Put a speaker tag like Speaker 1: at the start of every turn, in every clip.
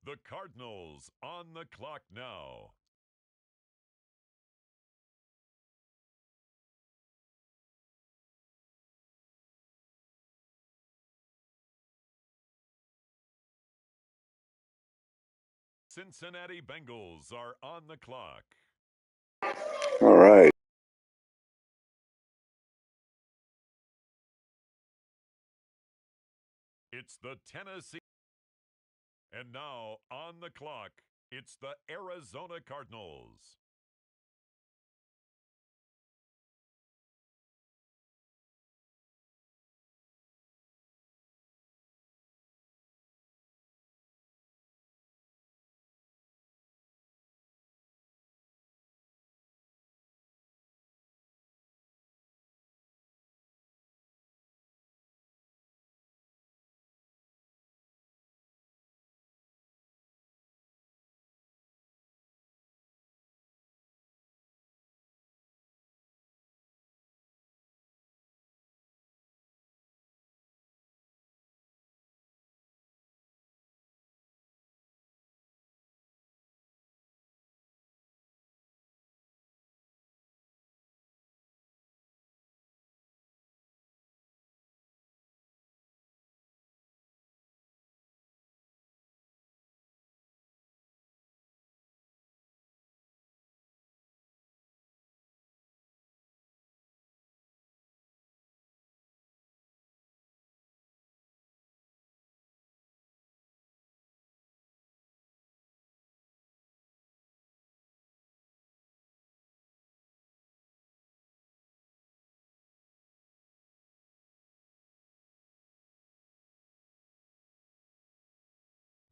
Speaker 1: The Cardinals on the clock now. Cincinnati Bengals are on the clock.
Speaker 2: All right.
Speaker 1: It's the Tennessee. And now on the clock, it's the Arizona Cardinals.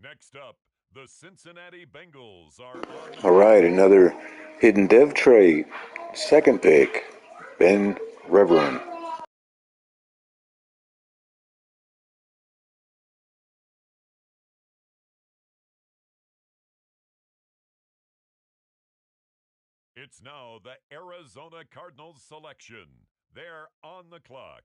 Speaker 1: Next up, the Cincinnati Bengals are on the
Speaker 2: All right. Another hidden dev trait. Second pick, Ben Reverend.
Speaker 1: It's now the Arizona Cardinals selection. They're on the clock.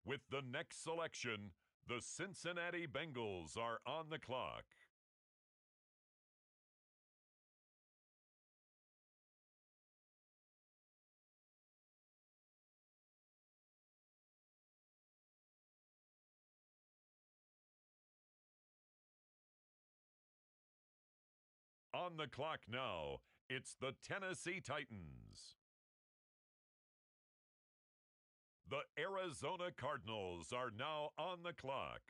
Speaker 1: With the next selection, the Cincinnati Bengals are on the clock. On the clock now, it's the Tennessee Titans. The Arizona Cardinals are now on the clock.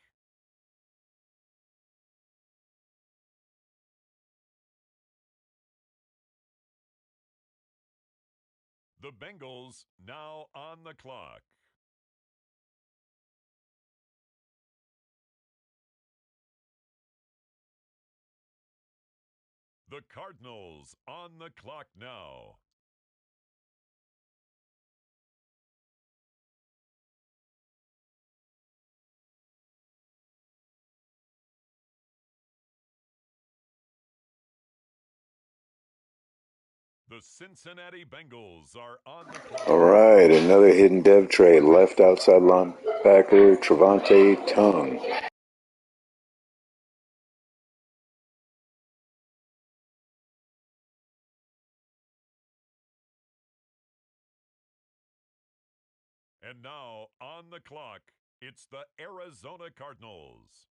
Speaker 1: The Bengals now on the clock. The Cardinals on the clock now. The Cincinnati Bengals are on the clock.
Speaker 2: All right. Another hidden dev trait. Left outside linebacker, Trevante Tongue.
Speaker 1: And now on the clock, it's the Arizona Cardinals.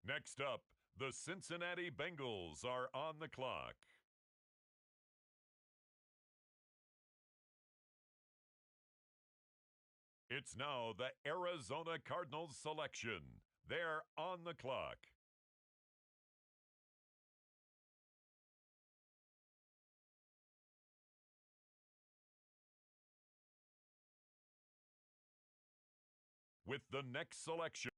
Speaker 1: Next up, the Cincinnati Bengals are on the clock. It's now the Arizona Cardinals selection. They're on the clock. With the next selection.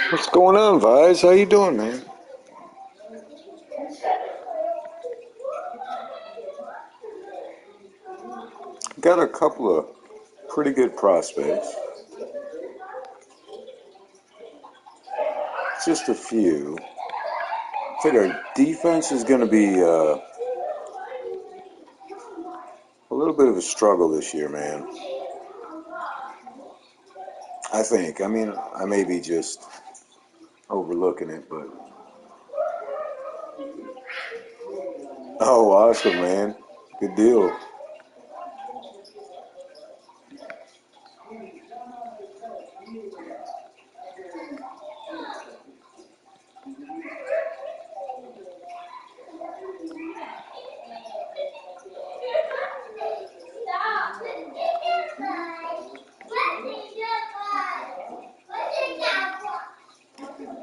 Speaker 2: What's going on, Vise? How you doing, man? Got a couple of pretty good prospects. Just a few. I think our defense is going to be a little bit of a struggle this year, man. I think. I mean, I may be just overlooking it, but. Oh, awesome, man. Good deal.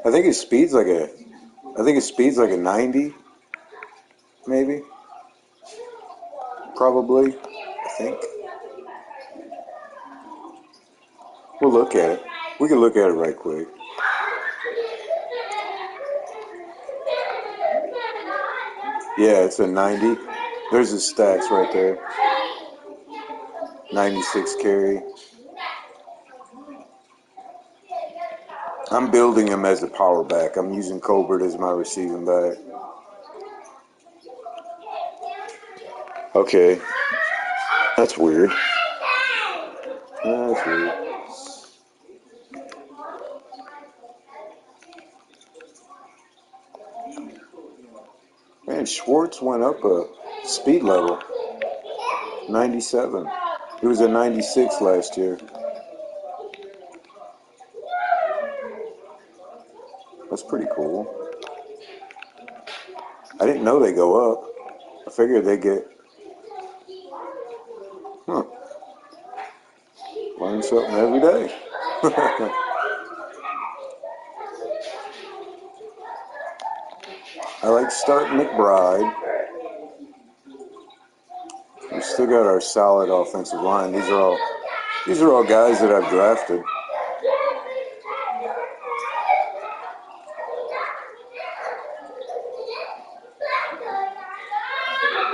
Speaker 2: I think his speed's like a. I think his speed's like a 90, maybe. Probably. I think. We'll look at it. We can look at it right quick. Yeah, it's a 90. There's his stats right there. 96 carry. I'm building him as a power back. I'm using Colbert as my receiving back. Okay. That's weird. That's weird. Man, Schwartz went up a speed level. 97. He was a 96 last year. That's pretty cool. I didn't know they go up. I figured they get. Huh. Learn something every day. I like starting McBride. We still got our solid offensive line. These are all guys that I've drafted.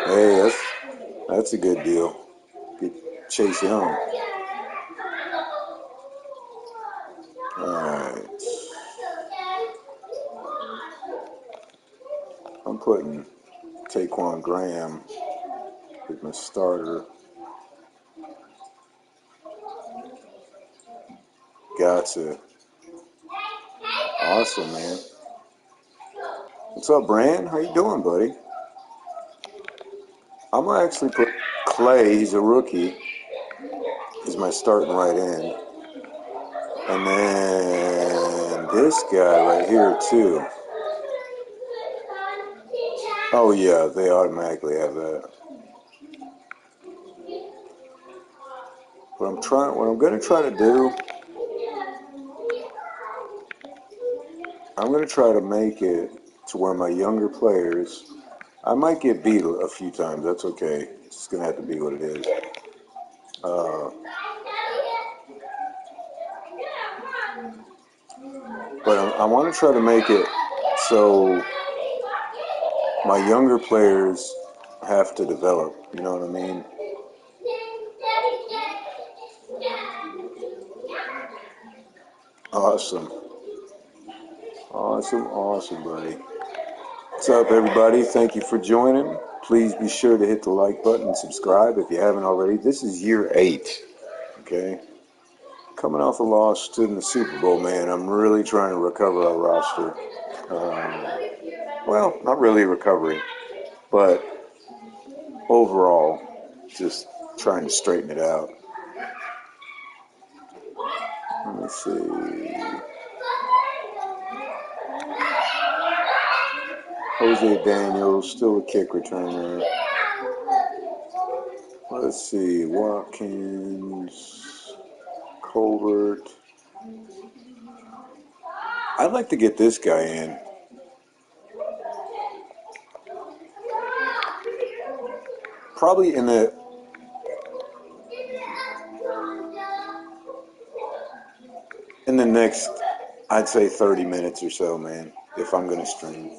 Speaker 2: Hey, that's a good deal. Get Chase Young. Alright. I'm putting Taquan Graham as my starter. Gotcha. Awesome, man. What's up, Brand? How you doing, buddy? I'm gonna actually put Clay, he's a rookie, is my starting right end. And then this guy right here too. Oh yeah, they automatically have that. What I'm gonna try to do, I'm gonna try to make it to where my younger players, I might get beat a few times. That's okay. It's just gonna have to be what it is. But I want to try to make it so my younger players have to develop. You know what I mean? Awesome. Awesome, awesome, buddy. What's up, everybody? Thank you for joining. Please be sure to hit the like button and subscribe if you haven't already. This is year 8, okay? Coming off a loss in the Super Bowl, man, I'm really trying to recover our roster. Well, not really recovery, but overall, just trying to straighten it out. Let me see. Jose Daniels, still a kick returner. Let's see. Watkins, Colbert. I'd like to get this guy in. Probably in the next I'd say 30 minutes or so, man, if I'm going to stream.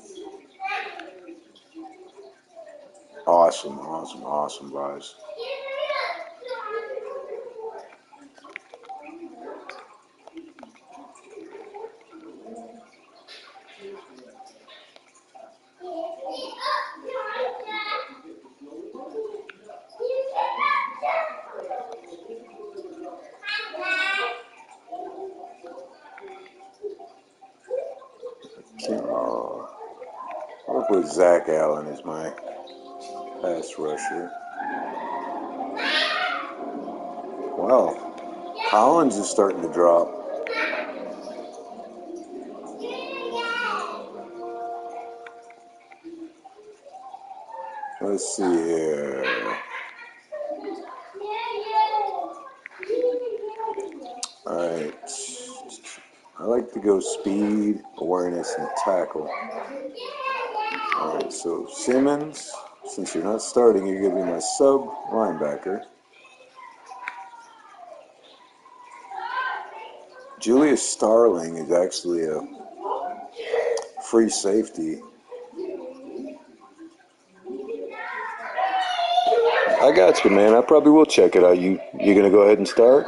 Speaker 2: Awesome, awesome, awesome, guys. I'll put Zach Allen as my pass rusher. Wow, Collins is starting to drop. Let's see here. All right. I like to go speed, awareness, and tackle. All right, so Simmons, since you're not starting, you're going to be my sub linebacker. Julius Starling is actually a free safety. I got you, man. I probably will check it out. You going to go ahead and start?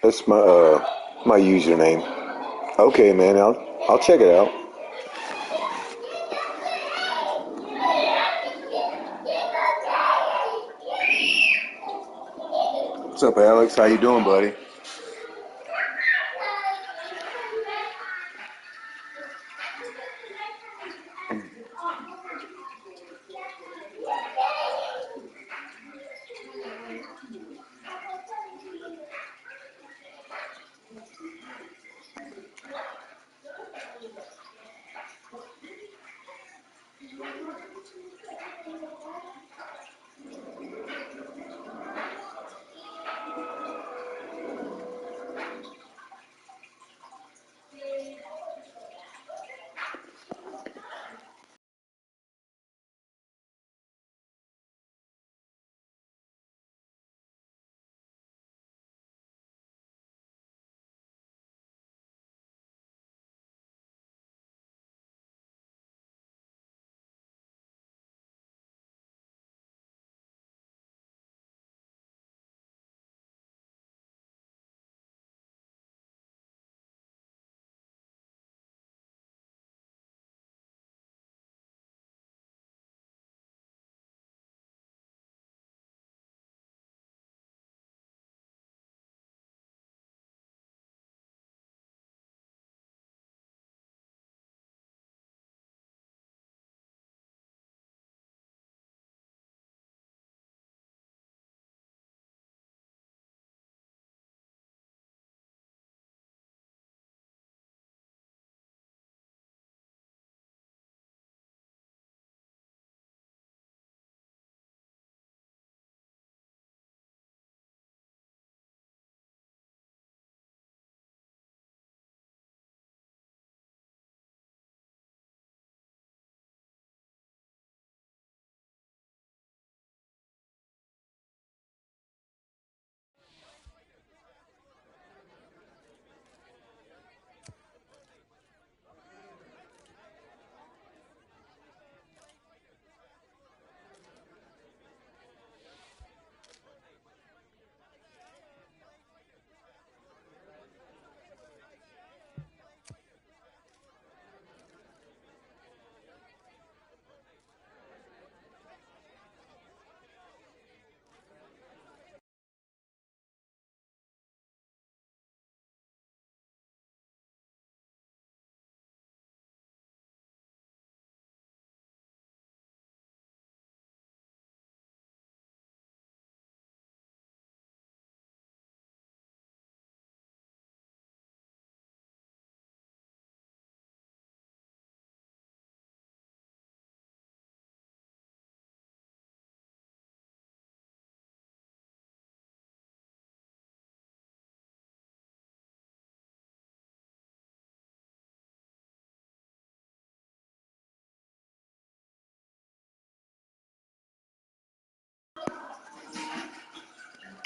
Speaker 2: That's my username. Okay, man. I'll check it out. What's up, Alex? How you doing, buddy?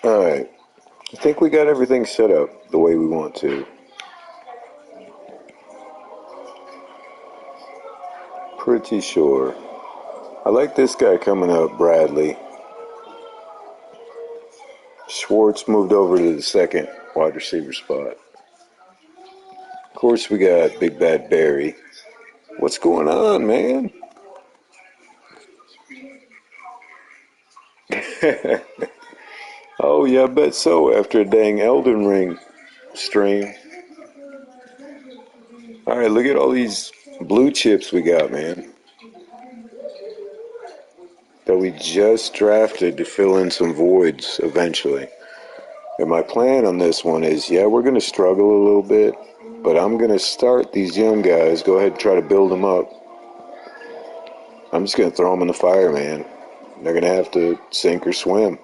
Speaker 2: Alright, I think we got everything set up the way we want to. Pretty sure. I like this guy coming up, Bradley. Schwartz moved over to the second wide receiver spot. Of course, we got Big Bad Barry. What's going on, man? Oh, yeah, I bet so, after a dang Elden Ring stream. Alright, look at all these blue chips we got, man. That we just drafted to fill in some voids eventually. And my plan on this one is, yeah, we're going to struggle a little bit, but I'm going to start these young guys, go ahead and try to build them up. I'm just going to throw them in the fire, man. They're going to have to sink or swim.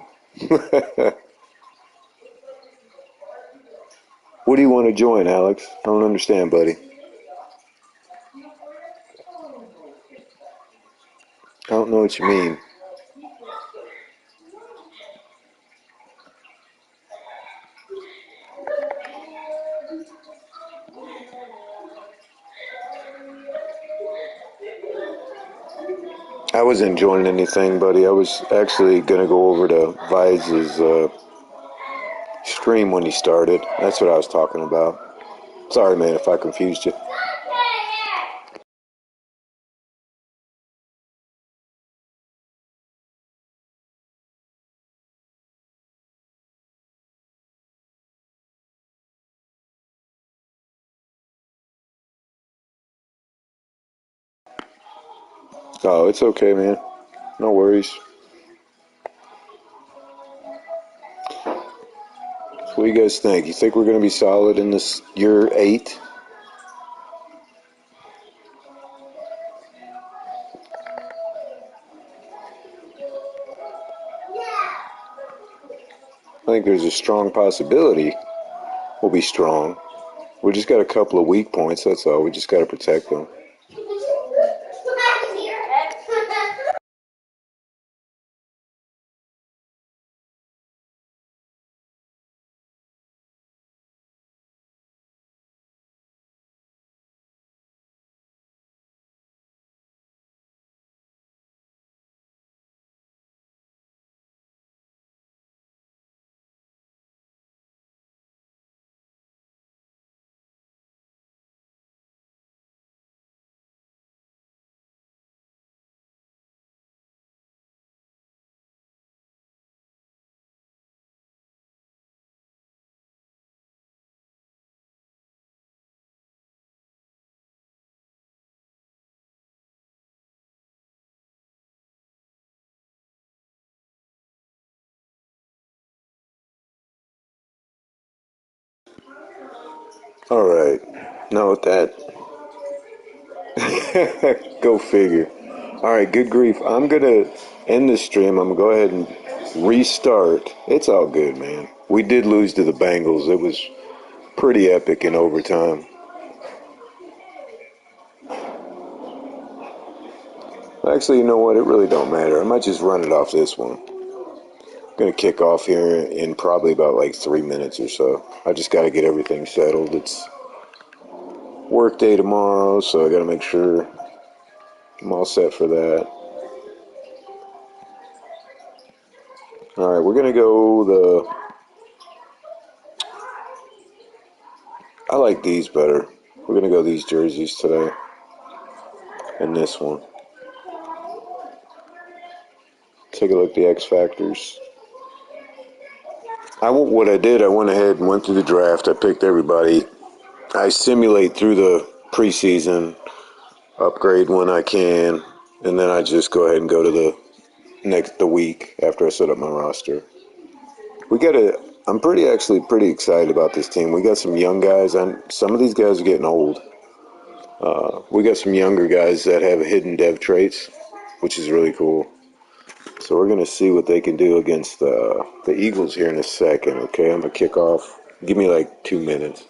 Speaker 2: What do you want to join, Alex? I don't understand, buddy. I don't know what you mean. I wasn't joining anything, buddy. I was actually going to go over to Vize's stream when he started. That's what I was talking about. Sorry, man, if I confused you. Oh, it's okay, man. No worries. So what do you guys think? You think we're going to be solid in this year 8? I think there's a strong possibility we'll be strong. We just got a couple of weak points, that's all. We just got to protect them. All right. Now with that, go figure. All right, good grief. I'm going to end this stream. I'm going to go ahead and restart. It's all good, man. We did lose to the Bengals. It was pretty epic in overtime. Actually, you know what? It really don't matter. I might just run it off this one. I'm going to kick off here in probably about like 3 minutes or so. I just got to get everything settled. It's work day tomorrow, so I got to make sure I'm all set for that. All right, we're going to go I like these better. We're going to go these jerseys today. And this one. Take a look at the X Factors. What I did, I went ahead and went through the draft. I picked everybody. I simulate through the preseason, upgrade when I can, and then I just go ahead and go to the week after I set up my roster. I'm pretty excited about this team. We got some young guys, and some of these guys are getting old. We got some younger guys that have hidden dev traits, which is really cool. So we're going to see what they can do against the Eagles here in a second, okay? I'm going to kick off. Give me like 2 minutes.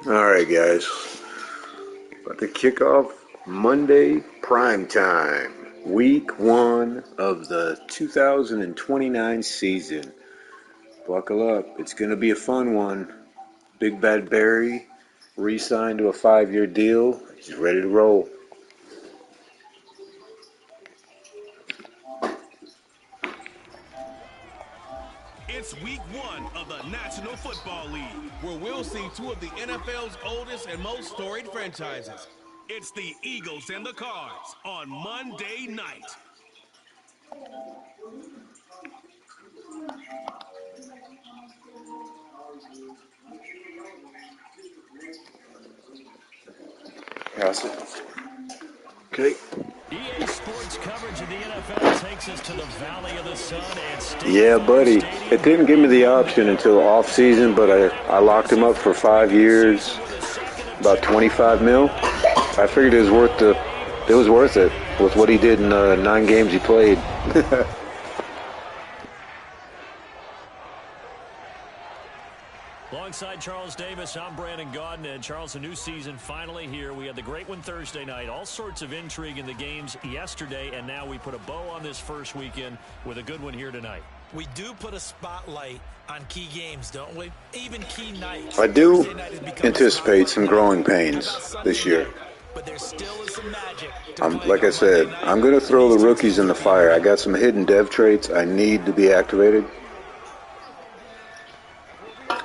Speaker 2: Alright, guys. About to kick off Monday prime time. Week 1 of the 2029 season. Buckle up. It's going to be a fun one. Big Bad Barry re-signed to a 5-year deal. He's ready to roll.
Speaker 3: It's week 1 of the National Football League, where we'll see two of the NFL's oldest and most storied franchises. It's the Eagles and the Cards on Monday night.
Speaker 2: Pass it. Okay.
Speaker 4: EA Sports coverage of the NFL takes us to the Valley of the Sun and State
Speaker 2: Yeah,
Speaker 4: Farm
Speaker 2: buddy.
Speaker 4: Stadium.
Speaker 2: It didn't give me the option until off season, but I locked him up for 5 years, about 25 mil. I figured it was worth it with what he did in 9 games he played.
Speaker 4: Alongside Charles Davis, I'm Brandon Gaudin. And Charles, a new season finally here. We had the great one Thursday night. All sorts of intrigue in the games yesterday, and now we put a bow on this first weekend with a good one here tonight.
Speaker 5: We do put a spotlight on key games, don't we? Even key nights.
Speaker 2: I do anticipate some growing pains this year.
Speaker 5: But there still is some magic.
Speaker 2: Like I said, I'm going to throw the rookies in the fire. I got some hidden dev traits I need to be activated.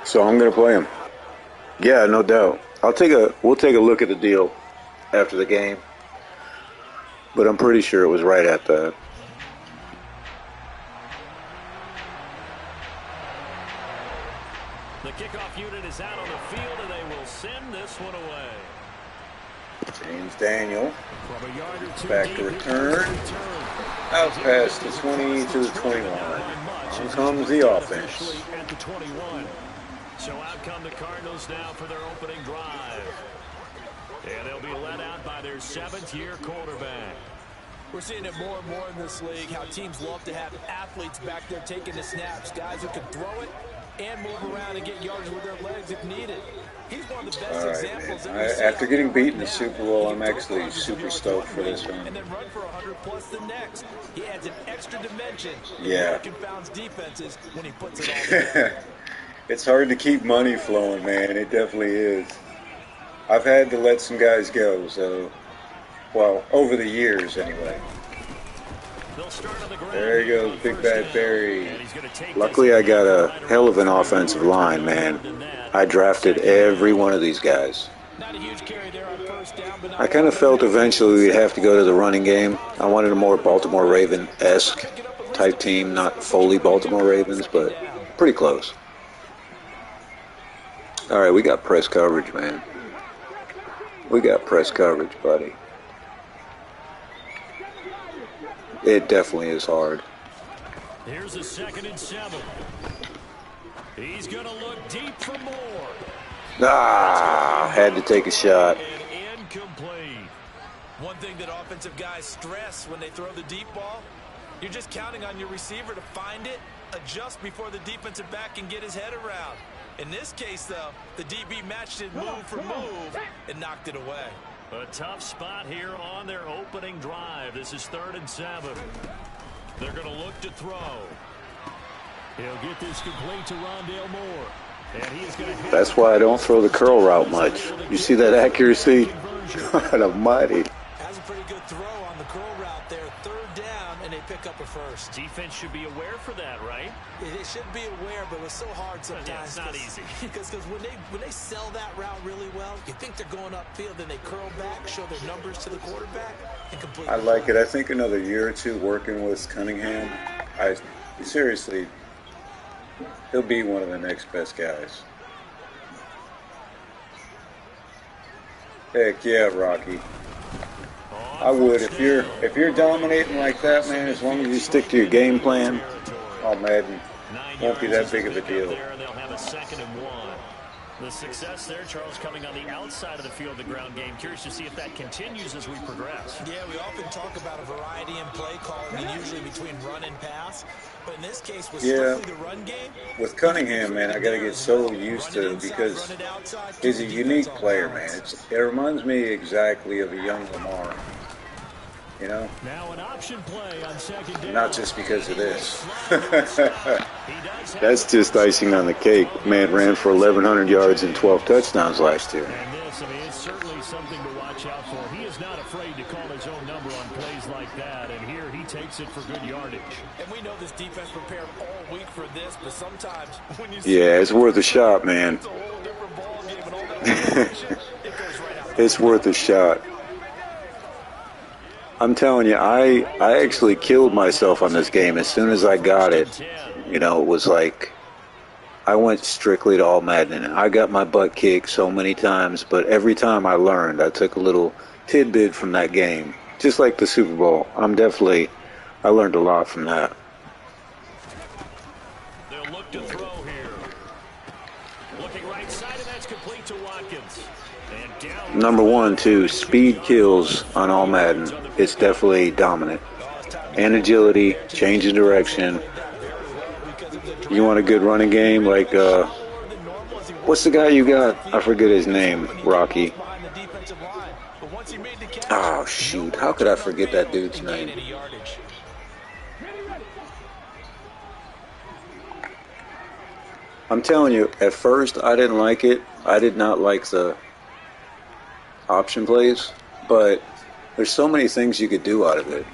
Speaker 2: So I'm going to play him. Yeah, no doubt. We'll take a look at the deal after the game. But I'm pretty sure it was right at that.
Speaker 4: The kickoff unit is out on the field, and they will send this one away.
Speaker 2: James Daniel.
Speaker 4: From a yard or two
Speaker 2: Back to
Speaker 4: deep,
Speaker 2: return. Out past the 20 to the 21. Here comes the offense.
Speaker 4: At the 21. So out come the Cardinals now for their opening drive. And they'll be led out by their 7th-year quarterback.
Speaker 5: We're seeing it more and more in this league, how teams love to have athletes back there taking the snaps, guys who can throw it and move around and get yards with their legs if needed. He's one of the best examples that we've seen.
Speaker 2: After getting beat in the Super Bowl, I'm actually super stoked for this one.
Speaker 5: And then run for 100 plus the next. He adds an extra dimension.
Speaker 2: Yeah.
Speaker 5: Confounds defenses when he puts it all together.
Speaker 2: It's hard to keep money flowing, man. It definitely is. I've had to let some guys go, so, well, over the years anyway. There he goes, Big Bad Barry. Luckily, I got a hell of an offensive line, man. I drafted every one of these guys. I kind of felt eventually we'd have to go to the running game. I wanted a more Baltimore Raven-esque type team, not fully Baltimore Ravens, but pretty close. All right, we got press coverage, man. We got press coverage, buddy. It definitely is hard.
Speaker 4: Here's a 2nd and 7. He's going to look deep for more.
Speaker 2: Had to take a shot.
Speaker 4: And incomplete.
Speaker 5: One thing that offensive guys stress when they throw the deep ball, you're just counting on your receiver to find it, adjust before the defensive back can get his head around. In this case, though, the DB matched it move for move and knocked it away.
Speaker 4: A tough spot here on their opening drive. This is 3rd and 7. They're going to look to throw. He'll get this complete to Rondale Moore. And he's going to
Speaker 2: That's why I don't throw the curl route much. You see that accuracy? God almighty.
Speaker 5: Has a pretty good throw on the curl route there. 3rd down, and they pick up a first.
Speaker 4: Defense should be aware for that, right?
Speaker 5: They should be aware, but it's so hard sometimes.
Speaker 4: Yeah, it's not easy.
Speaker 5: Because when they sell that route really well, you think they're going upfield, then they curl back, show their numbers to the quarterback, and completely.
Speaker 2: I like it. I think another year or two working with Cunningham, seriously, he'll be one of the next best guys. Heck yeah, Rocky. I would if you're dominating like that, man. As long as you stick to your game plan, oh Madden won't be that big of a deal.
Speaker 4: They'll have a 2nd and 1. The success there, Charles, coming on the outside of the field, the ground game. Curious to see if that continues as we progress.
Speaker 5: Yeah, we often talk about a variety in play calling, and usually between run and pass. But in this case, with strictly the run game,
Speaker 2: with Cunningham, man, I got to get so used to it because he's a unique player, man. It reminds me exactly of a young Lamar. You know?
Speaker 4: Now an option play on second down.
Speaker 2: Not just because of this. That's just icing on the cake. Man ran for 1,100 yards and 12 touchdowns last year.
Speaker 4: And this, I mean, it's certainly something to watch out for. He is not afraid to call his own number on plays like that, and here he takes it for good yardage.
Speaker 5: And we know this defense prepared all week for this, but sometimes when you see
Speaker 2: it's worth a shot, man.
Speaker 5: it's a whole different ball game and all that it goes right out.
Speaker 2: It's worth a shot. I'm telling you, I actually killed myself on this game. As soon as I got it, you know, it was like I went strictly to all Madden. I got my butt kicked so many times, but every time I learned, I took a little tidbit from that game. Just like the Super Bowl. I learned a lot from that.
Speaker 4: They'll look to throw here. Looking right side, and that's complete to Watkins. And down.
Speaker 2: Number one, too, speed kills on all Madden. It's definitely dominant. And agility, change of direction. You want a good running game? Like, what's the guy you got? I forget his name. Rocky. Oh, shoot. How could I forget that dude's name? I'm telling you, at first I didn't like it. I did not like the option plays, but there's so many things you could do out of it.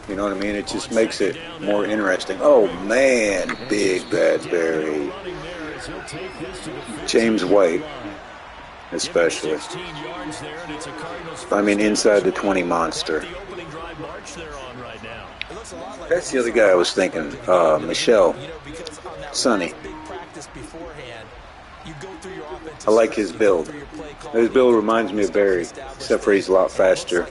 Speaker 2: You know what I mean? It just makes it more interesting. Oh, man, big bad Barry. James White, especially. I mean, inside the 20 monster. That's the other guy I was thinking. Michelle. Sonny. I like his build. His build reminds me of Barry, except for he's a lot faster.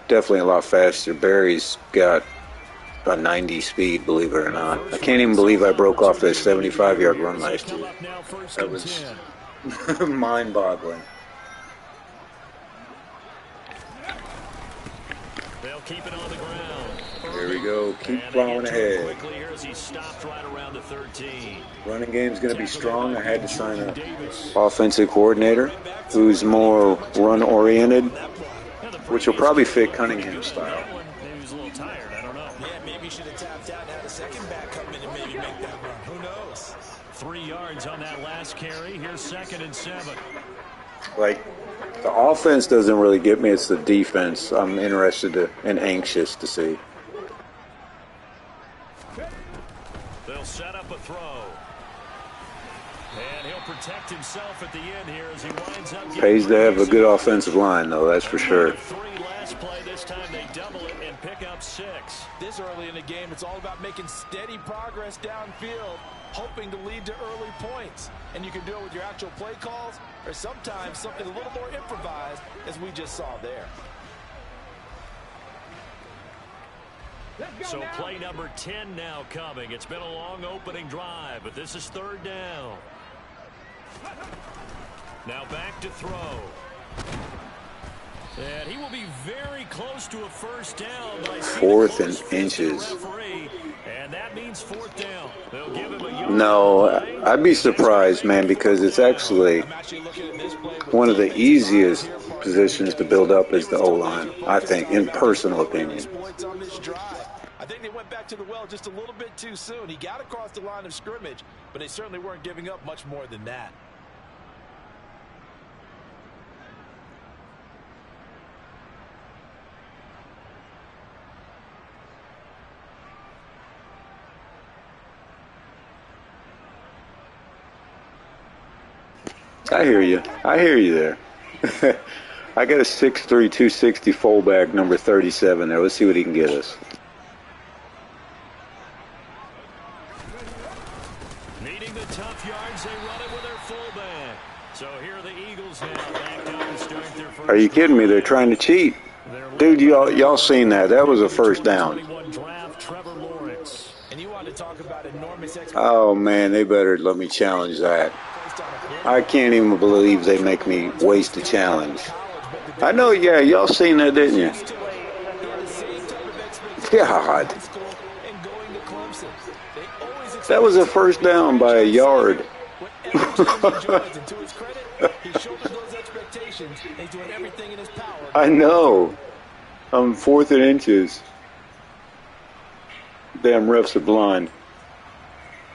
Speaker 2: Definitely a lot faster. Barry's got a 90 speed, believe it or not. I can't even believe I broke off that 75-yard run last year. That was mind-boggling.
Speaker 4: They'll keep it on the ground.
Speaker 2: There we go. Keep plowing ahead. Running game's going to be strong. I had to sign an offensive coordinator who's more run-oriented, which will probably fit Cunningham's style.
Speaker 4: Maybe he was a little tired. I don't know.
Speaker 5: Yeah, maybe he should have tapped out and had a second back come in and maybe make that run. Who knows?
Speaker 4: 3 yards on that last carry. Here's 2nd and 7.
Speaker 2: Like, the offense doesn't really get me. It's the defense I'm interested and anxious to see.
Speaker 4: They'll set up a throw. And he'll protect himself at the end here as he winds up.
Speaker 2: Pays to have a good offensive line, though, that's for sure.
Speaker 4: 3 last play. This time they double it and pick up 6.
Speaker 5: This early in the game, it's all about making steady progress downfield, hoping to lead to early points. And you can do it with your actual play calls or sometimes something a little more improvised, as we just saw there.
Speaker 4: So play number 10 now coming. It's been a long opening drive, but this is 3rd down. Now back to throw. And he will be very close to a first down.
Speaker 2: 4th and inches.
Speaker 4: And that means 4th down. They'll give him a
Speaker 2: No, I'd be surprised, man, because it's actually one of the easiest positions to build up is the O-line, I think, in personal opinion.
Speaker 5: I think they went back to the well just a little bit too soon. He got across the line of scrimmage, but they certainly weren't giving up much more than that.
Speaker 2: I hear you. I hear you there. I got a 6'3", 260 fullback, number 37 there. Let's see what he can get us.
Speaker 4: Needing the tough yards, they run it with their fullback. So here are the Eagles now back down to start their first.
Speaker 2: Are you kidding me? They're trying to cheat. Dude, y'all seen that. That was a first down.
Speaker 5: on to talk about enormous expectations.
Speaker 2: Oh, man, they better let me challenge that. I can't even believe they make me waste a challenge. I know, yeah, y'all seen that, didn't you? God. That was a first down by a yard. I know. I'm 4th and inches. Damn refs are blind.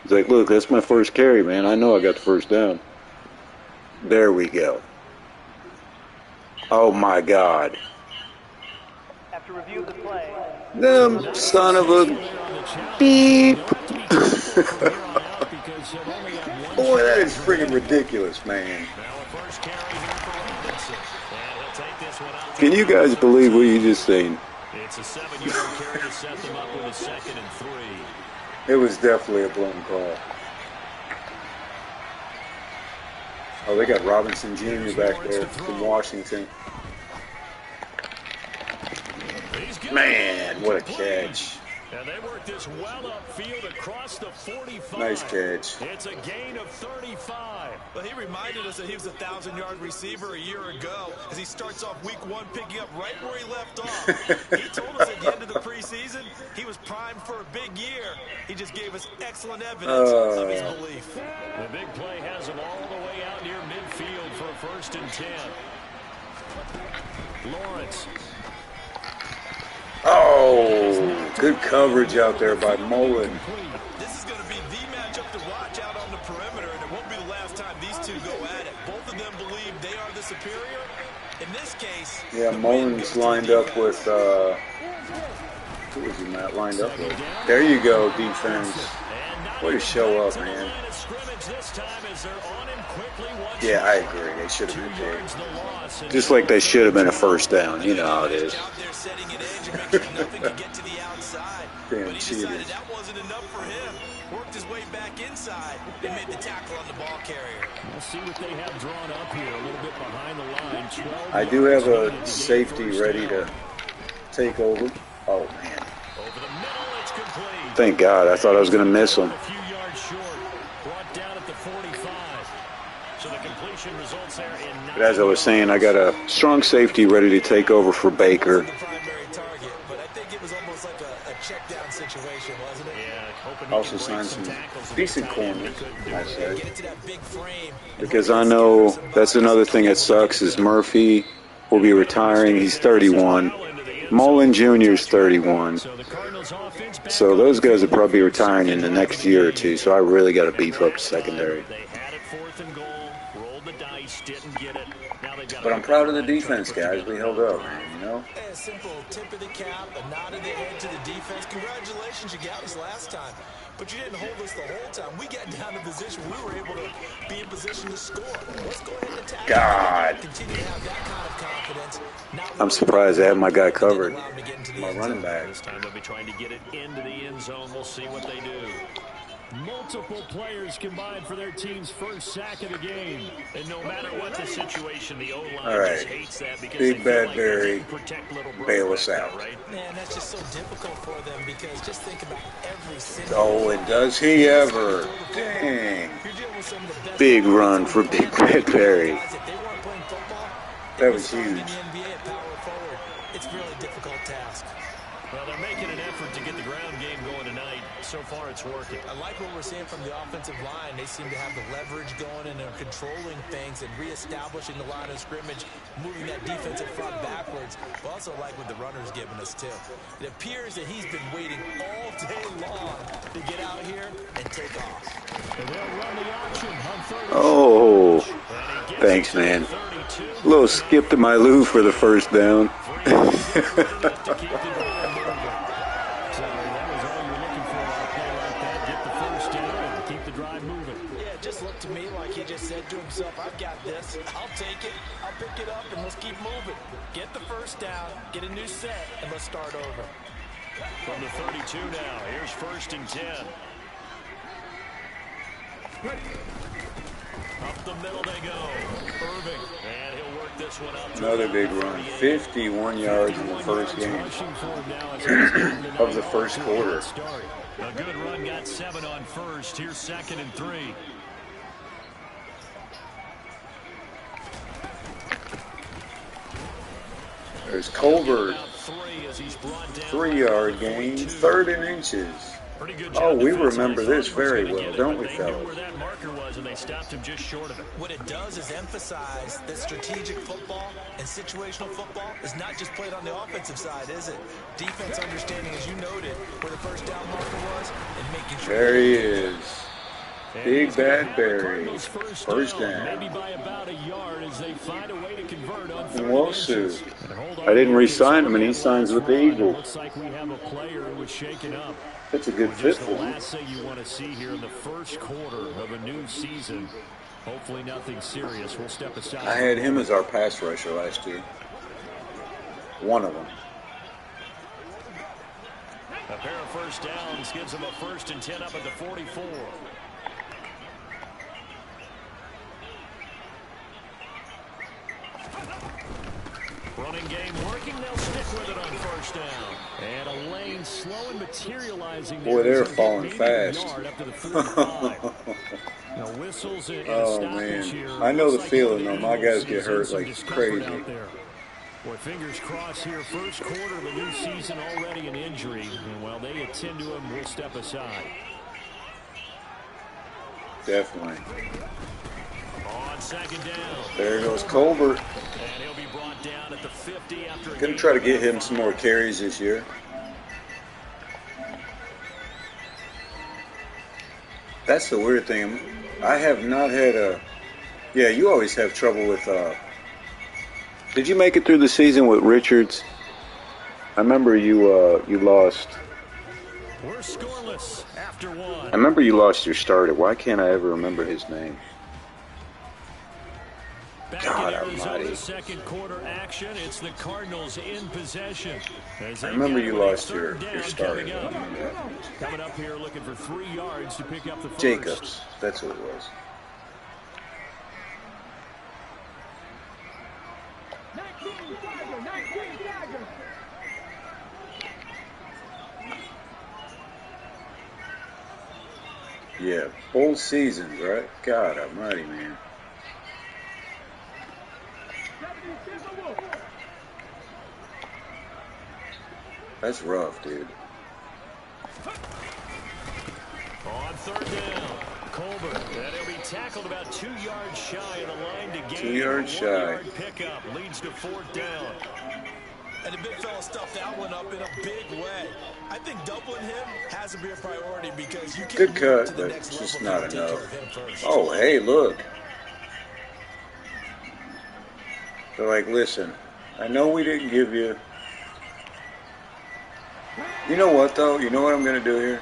Speaker 2: He's like, look, that's my first carry, man. I know I got the first down. There we go. Oh, my God.
Speaker 6: After review of the play,
Speaker 2: Them son of a beep. Boy, that is freaking ridiculous, man. Can you guys believe what you just seen?
Speaker 4: It's a 7-yard carry to set them up with a 2nd and 3.
Speaker 2: It was definitely a blown call. Oh, they got Robinson Jr. back there from Washington. Man, what a catch.
Speaker 4: And they work this well upfield across the 45.
Speaker 2: Nice catch.
Speaker 4: It's a gain of 35.
Speaker 5: Well, he reminded us that he was a 1,000-yard receiver a year ago as he starts off week 1 picking up right where he left off. He told us at the end of the preseason he was primed for a big year. He just gave us excellent evidence of his belief.
Speaker 4: The big play has him all the way out near midfield for a 1st and 10. Lawrence.
Speaker 2: Oh, good coverage out there by Mullen.
Speaker 5: This is going to be the matchup to watch out on the perimeter, and it won't be the last time these two go at it. Both of them believe they are the superior. In this case,
Speaker 2: yeah, Mullen's lined up with, who was he, Matt, lined up with? There you go, defense. Way to show up, man. Yeah, I agree. They should have been big. Just like they should have been a first down. You know how it is. Damn cheaters.
Speaker 5: That wasn't enough for him. Worked his way back inside and made the tackle on the ball carrier.
Speaker 4: We'll see what they have drawn up here a little bit behind the line.
Speaker 2: I do have a safety ready to take over. Oh, man.
Speaker 4: Over the middle, it's complete.
Speaker 2: Thank God. I thought I was going to miss him.
Speaker 4: A few yards short. Brought down at the 45. So the completion results there in 9.
Speaker 2: But as I was saying, I got a strong safety ready to take over for Baker.
Speaker 5: The primary target, but I think it was almost like a check down situation, wasn't it?
Speaker 4: Yeah,
Speaker 2: Also signed some decent corners, I said.
Speaker 5: Get it to that big frame.
Speaker 2: Because I know that's another thing that sucks is Murphy will be retiring. He's 31. Mullen Jr. is 31. So those guys will probably be retiring in the next year or two. So I really got to beef up the secondary.
Speaker 4: They had it 4th and goal, rolled the dice, didn't get it. Now they've got
Speaker 2: But I'm proud of the defense, guys. We held up, man, you know?
Speaker 5: A simple tip of the cap, a nod of the head to the defense. Congratulations, you got us last time. But you didn't hold us the whole time. We got down to position. We were able to be in position to score. Let's go ahead and attack.
Speaker 2: God.
Speaker 5: Continue to have that kind of confidence.
Speaker 2: I'm surprised they have my guy covered. My running back.
Speaker 4: This time they'll be trying to get it into the end zone. We'll see what they do. Multiple players combined for their team's first sack of the game. And no matter what the situation, the O-line just hates that because
Speaker 2: Big
Speaker 4: they feel
Speaker 2: Bad
Speaker 4: like they
Speaker 2: Berry,
Speaker 4: can protect little brother
Speaker 2: bail us
Speaker 4: like that,
Speaker 2: out.
Speaker 4: right?
Speaker 5: Man, that's just so difficult for them because just think about every single.
Speaker 2: Oh, and does he ever? Dang. Big run for Big Bad Berry. That was huge.
Speaker 5: It's a really difficult task.
Speaker 4: Well, they're making an effort to get the ground game going tonight. So far, it's working.
Speaker 5: I like what we're seeing from the offensive line. They seem to have the leverage going and they're controlling things and reestablishing the line of scrimmage, moving that defensive front backwards. But also like what the runner's giving us, too. It appears that he's been waiting all day long to get out here and take off.
Speaker 4: And they'll run the option on 30.
Speaker 2: Oh, thanks, man. A little skip to my Lou for the first down.
Speaker 5: To me, like he just said to himself, I've got this. I'll take it. I'll pick it up, and let's keep moving. Get the first down, get a new set, and let's start over.
Speaker 4: From the 32 now, here's 1st and 10. Up the middle they go. Irving, and he'll work this this one up.
Speaker 2: Another big run. 51 yards in the first game of the first quarter.
Speaker 4: A good run, got 7 on first. Here's 2nd and 3.
Speaker 2: There's Colbert. 3-yard gain, 3rd and inches. Oh, we remember this very well, don't we, fellas?
Speaker 5: And they stopped him just short of it. What it does is emphasize that strategic football and situational football is not just played on the offensive side, is it? Defense understanding, as you noted, where the first down marker was and making sure.
Speaker 2: There he is. Big Bad Berry. First down.
Speaker 4: Maybe by about a yard as they find a way to convert on
Speaker 2: Nwosu. I didn't re-sign him, and he signs with the Eagles.
Speaker 4: Looks like we have a player who was shaken up.
Speaker 2: That's a good fit for
Speaker 4: The
Speaker 2: him.
Speaker 4: last thing you want to see here in the first quarter of a new season. Hopefully nothing serious. We'll step aside.
Speaker 2: I had him as our pass rusher last year. One of them.
Speaker 4: A pair of first downs gives them a 1st and 10 up at the 44. Running game working, they'll stick with it on first down. And a lane slow and materializing.
Speaker 2: Boy, they're falling fast.
Speaker 4: Up to the 45. Now whistles and
Speaker 2: Oh, man. I know the feeling, though. My guys get hurt like crazy.
Speaker 4: Boy, fingers crossed here. First quarter of a new season, already an injury. And while they attend to him, we'll step aside.
Speaker 2: Definitely.
Speaker 4: On 2nd down.
Speaker 2: There goes Colbert.
Speaker 4: And he'll be brought down at the 50 after a
Speaker 2: Gonna try to get him some more carries this year. That's the weird thing. I have not had a... Yeah, you always have trouble with... Did you make it through the season with Richards? I remember you lost...
Speaker 4: We're scoreless after 1.
Speaker 2: I remember you lost your starter. Why can't I ever remember his name? God almighty.
Speaker 4: Second quarter action. It's the Cardinals in possession.
Speaker 2: I remember you lost your starter.
Speaker 4: Coming up here looking for 3 yards to pick up the first.
Speaker 2: Jacobs. That's who it was. Yeah, both seasons, right? God almighty, man. That's rough, dude.
Speaker 4: On 3rd down, Colbert. And he'll be tackled about 2 yards shy of the line to gain.
Speaker 2: 2 yards shy.
Speaker 4: 1-yard pickup leads to 4th down.
Speaker 5: And the big fella stuffed that one up in a big way. I think doubling him has to be a priority because you can't
Speaker 2: Good cut,
Speaker 5: to the
Speaker 2: but
Speaker 5: next
Speaker 2: it's just
Speaker 5: level
Speaker 2: not
Speaker 5: if you don't
Speaker 2: enough.
Speaker 5: take care of him first.
Speaker 2: Oh, hey, look. They're like, listen, I know we didn't give you... You know what, though? You know what I'm going to do here?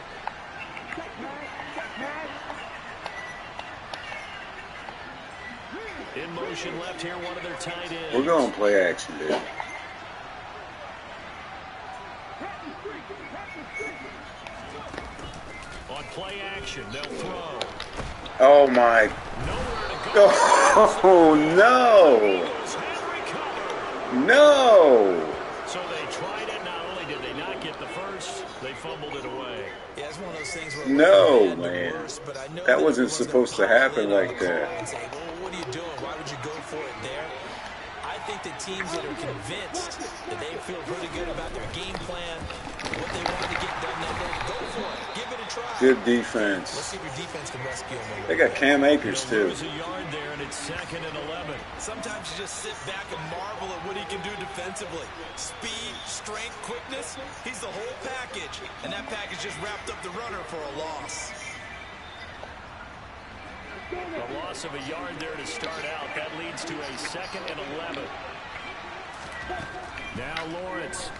Speaker 4: In motion left here, one of their tight ends.
Speaker 2: We're going to play action, dude.
Speaker 4: On play action, they'll throw.
Speaker 2: Oh, my... Oh, no! No!
Speaker 4: So they tried it. Not only did they not get the first, they fumbled it away.
Speaker 5: Yeah, it's one of those things where
Speaker 2: No, man. That wasn't supposed to happen like that.
Speaker 5: What are you doing? Why would you go for it there? I think the teams that are convinced that they feel pretty good about their game plan, what they want to get done, they're going to go for it. Give it a try.
Speaker 2: Good
Speaker 5: Let's
Speaker 2: defense.
Speaker 5: see if your defense can rescue them.
Speaker 2: They got Cam Akers, too.
Speaker 4: There's a yard there, and it's 2nd and 11.
Speaker 5: Sometimes you just sit back and marvel at what he can do defensively. Speed, strength, quickness, he's the whole package. And that package just wrapped up the runner for a loss.
Speaker 4: A loss of a yard there to start out. That leads to a 2nd and 11. Now Lawrence.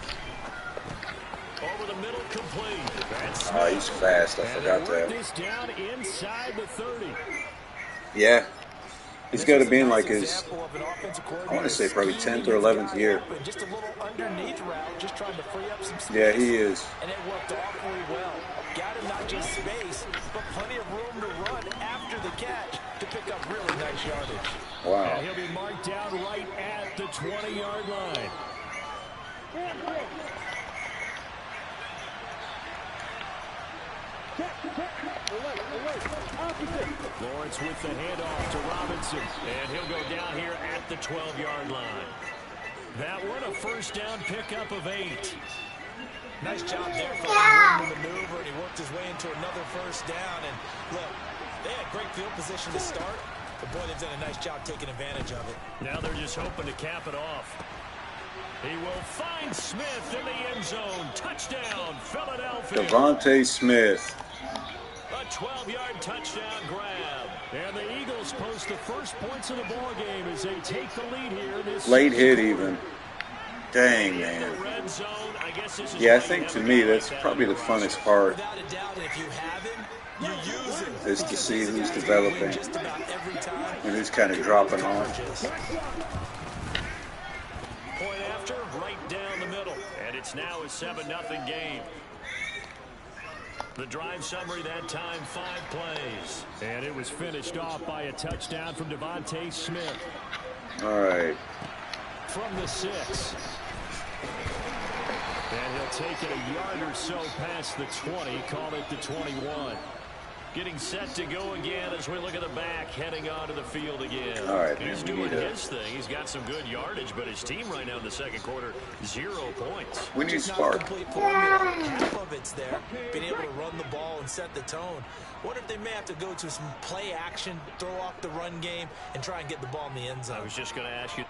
Speaker 4: Over the middle, complete.
Speaker 2: Oh, he's fast. I forgot that.
Speaker 4: This down inside the 30.
Speaker 2: Yeah. He's got to be in like his, I want to say probably 10th or 11th year.
Speaker 5: Just a little underneath route, just trying to free up some space.
Speaker 2: Yeah, he is.
Speaker 5: And it worked awfully well. Got him not just space, but plenty of room to run after the catch to pick up really nice yardage.
Speaker 2: Wow.
Speaker 4: And he'll be marked down right at the 20-yard line. Lawrence with the handoff to Robinson, and he'll go down here at the 12-yard line. That one a first down pickup of 8.
Speaker 5: Nice job there finding room to maneuver, and he worked his way into another first down. And look, they had great field position to start, but boy, they've done a nice job taking advantage of it.
Speaker 4: Now they're just hoping to cap it off. He will find Smith in the end zone. Touchdown, Philadelphia.
Speaker 2: Devontae Smith.
Speaker 4: A 12-yard touchdown grab. And the Eagles post the first points of the ball game as they take the lead here. This
Speaker 2: late hit even. Dang, man.
Speaker 4: Red zone. I guess this is
Speaker 2: yeah, I think to me that's probably the funnest part.
Speaker 5: Without a doubt, if you have him, you use him.
Speaker 2: Is to see who's developing and who's kind of dropping off.
Speaker 4: Point after, right down the middle. And it's now a 7-0 game. The drive summary that time, 5 plays. And it was finished off by a touchdown from Devontae Smith.
Speaker 2: All right.
Speaker 4: From the 6. And he'll take it a yard or so past the 20, call it the 21. Getting set to go again as we look at the back, heading onto the field again.
Speaker 2: All right,
Speaker 4: he's doing his thing. He's got some good yardage, but his team right now in the second quarter, 0 points.
Speaker 2: We need spark.
Speaker 5: Half of it's there, being able to run the ball and set the tone. What if they may have to go to some play action, throw off the run game, and try and get the ball in the end zone?
Speaker 4: I was just going to ask you.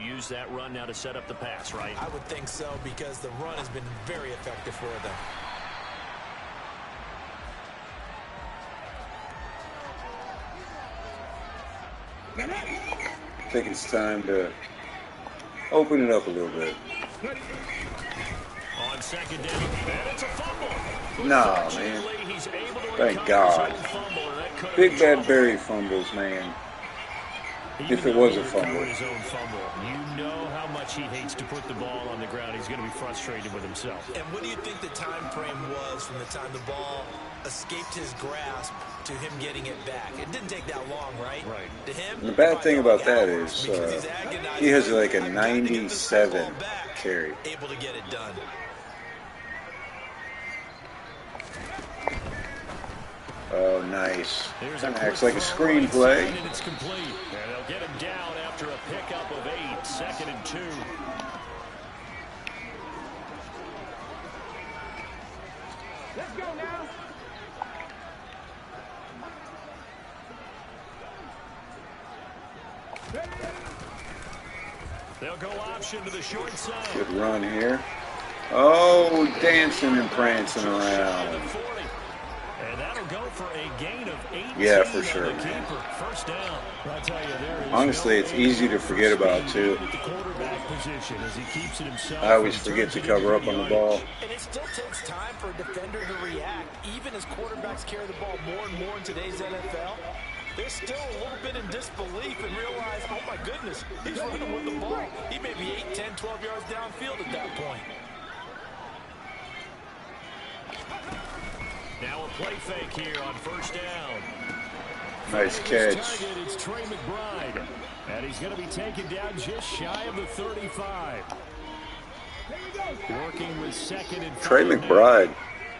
Speaker 4: Use that run now to set up the pass, right?
Speaker 5: I would think so, because the run has been very effective for them.
Speaker 2: I think it's time to open it up a little bit.
Speaker 4: On second down, and it's a fumble.
Speaker 2: Nah, man.
Speaker 4: He's able to
Speaker 2: Thank God. Big Bad Berry fumbles, man. If it was a fumble.
Speaker 4: His own fumble. You know how much he hates to put the ball on the ground. He's going to be frustrated with himself.
Speaker 5: And what do you think the time frame was from the time the ball escaped his grasp to him getting it back? It didn't take that long, right?
Speaker 4: Right.
Speaker 5: To him,
Speaker 2: And the bad thing about that is he has like a 97 carry.
Speaker 5: Able to get it done.
Speaker 2: Oh, nice. Kind of acts like a screenplay.
Speaker 4: And it's complete. And they'll get him down after a pickup of 8, 2nd and 2.
Speaker 6: Let's go now.
Speaker 4: They'll go option to the short side.
Speaker 2: Good run here. Oh, dancing and prancing around.
Speaker 4: And that'll go for a gain of 18.
Speaker 2: Yeah, for sure, man.
Speaker 4: First down. I'll tell you, there is
Speaker 2: Honestly, it's easy to forget about, too.
Speaker 4: at the quarterback position as he keeps it himself.
Speaker 2: I always forget to cover up on the ball.
Speaker 5: And it still takes time for a defender to react. Even as quarterbacks carry the ball more and more in today's NFL, they're still a little bit in disbelief and realize, oh my goodness, he's running with the ball. He may be 8, 10, 12 yards downfield at that point.
Speaker 4: Now a play fake here on first down.
Speaker 2: Nice catch.
Speaker 4: Target, it's Trey McBride. And he's going to be taken down just shy of the 35. Working with 2nd and 5.
Speaker 2: Trey McBride.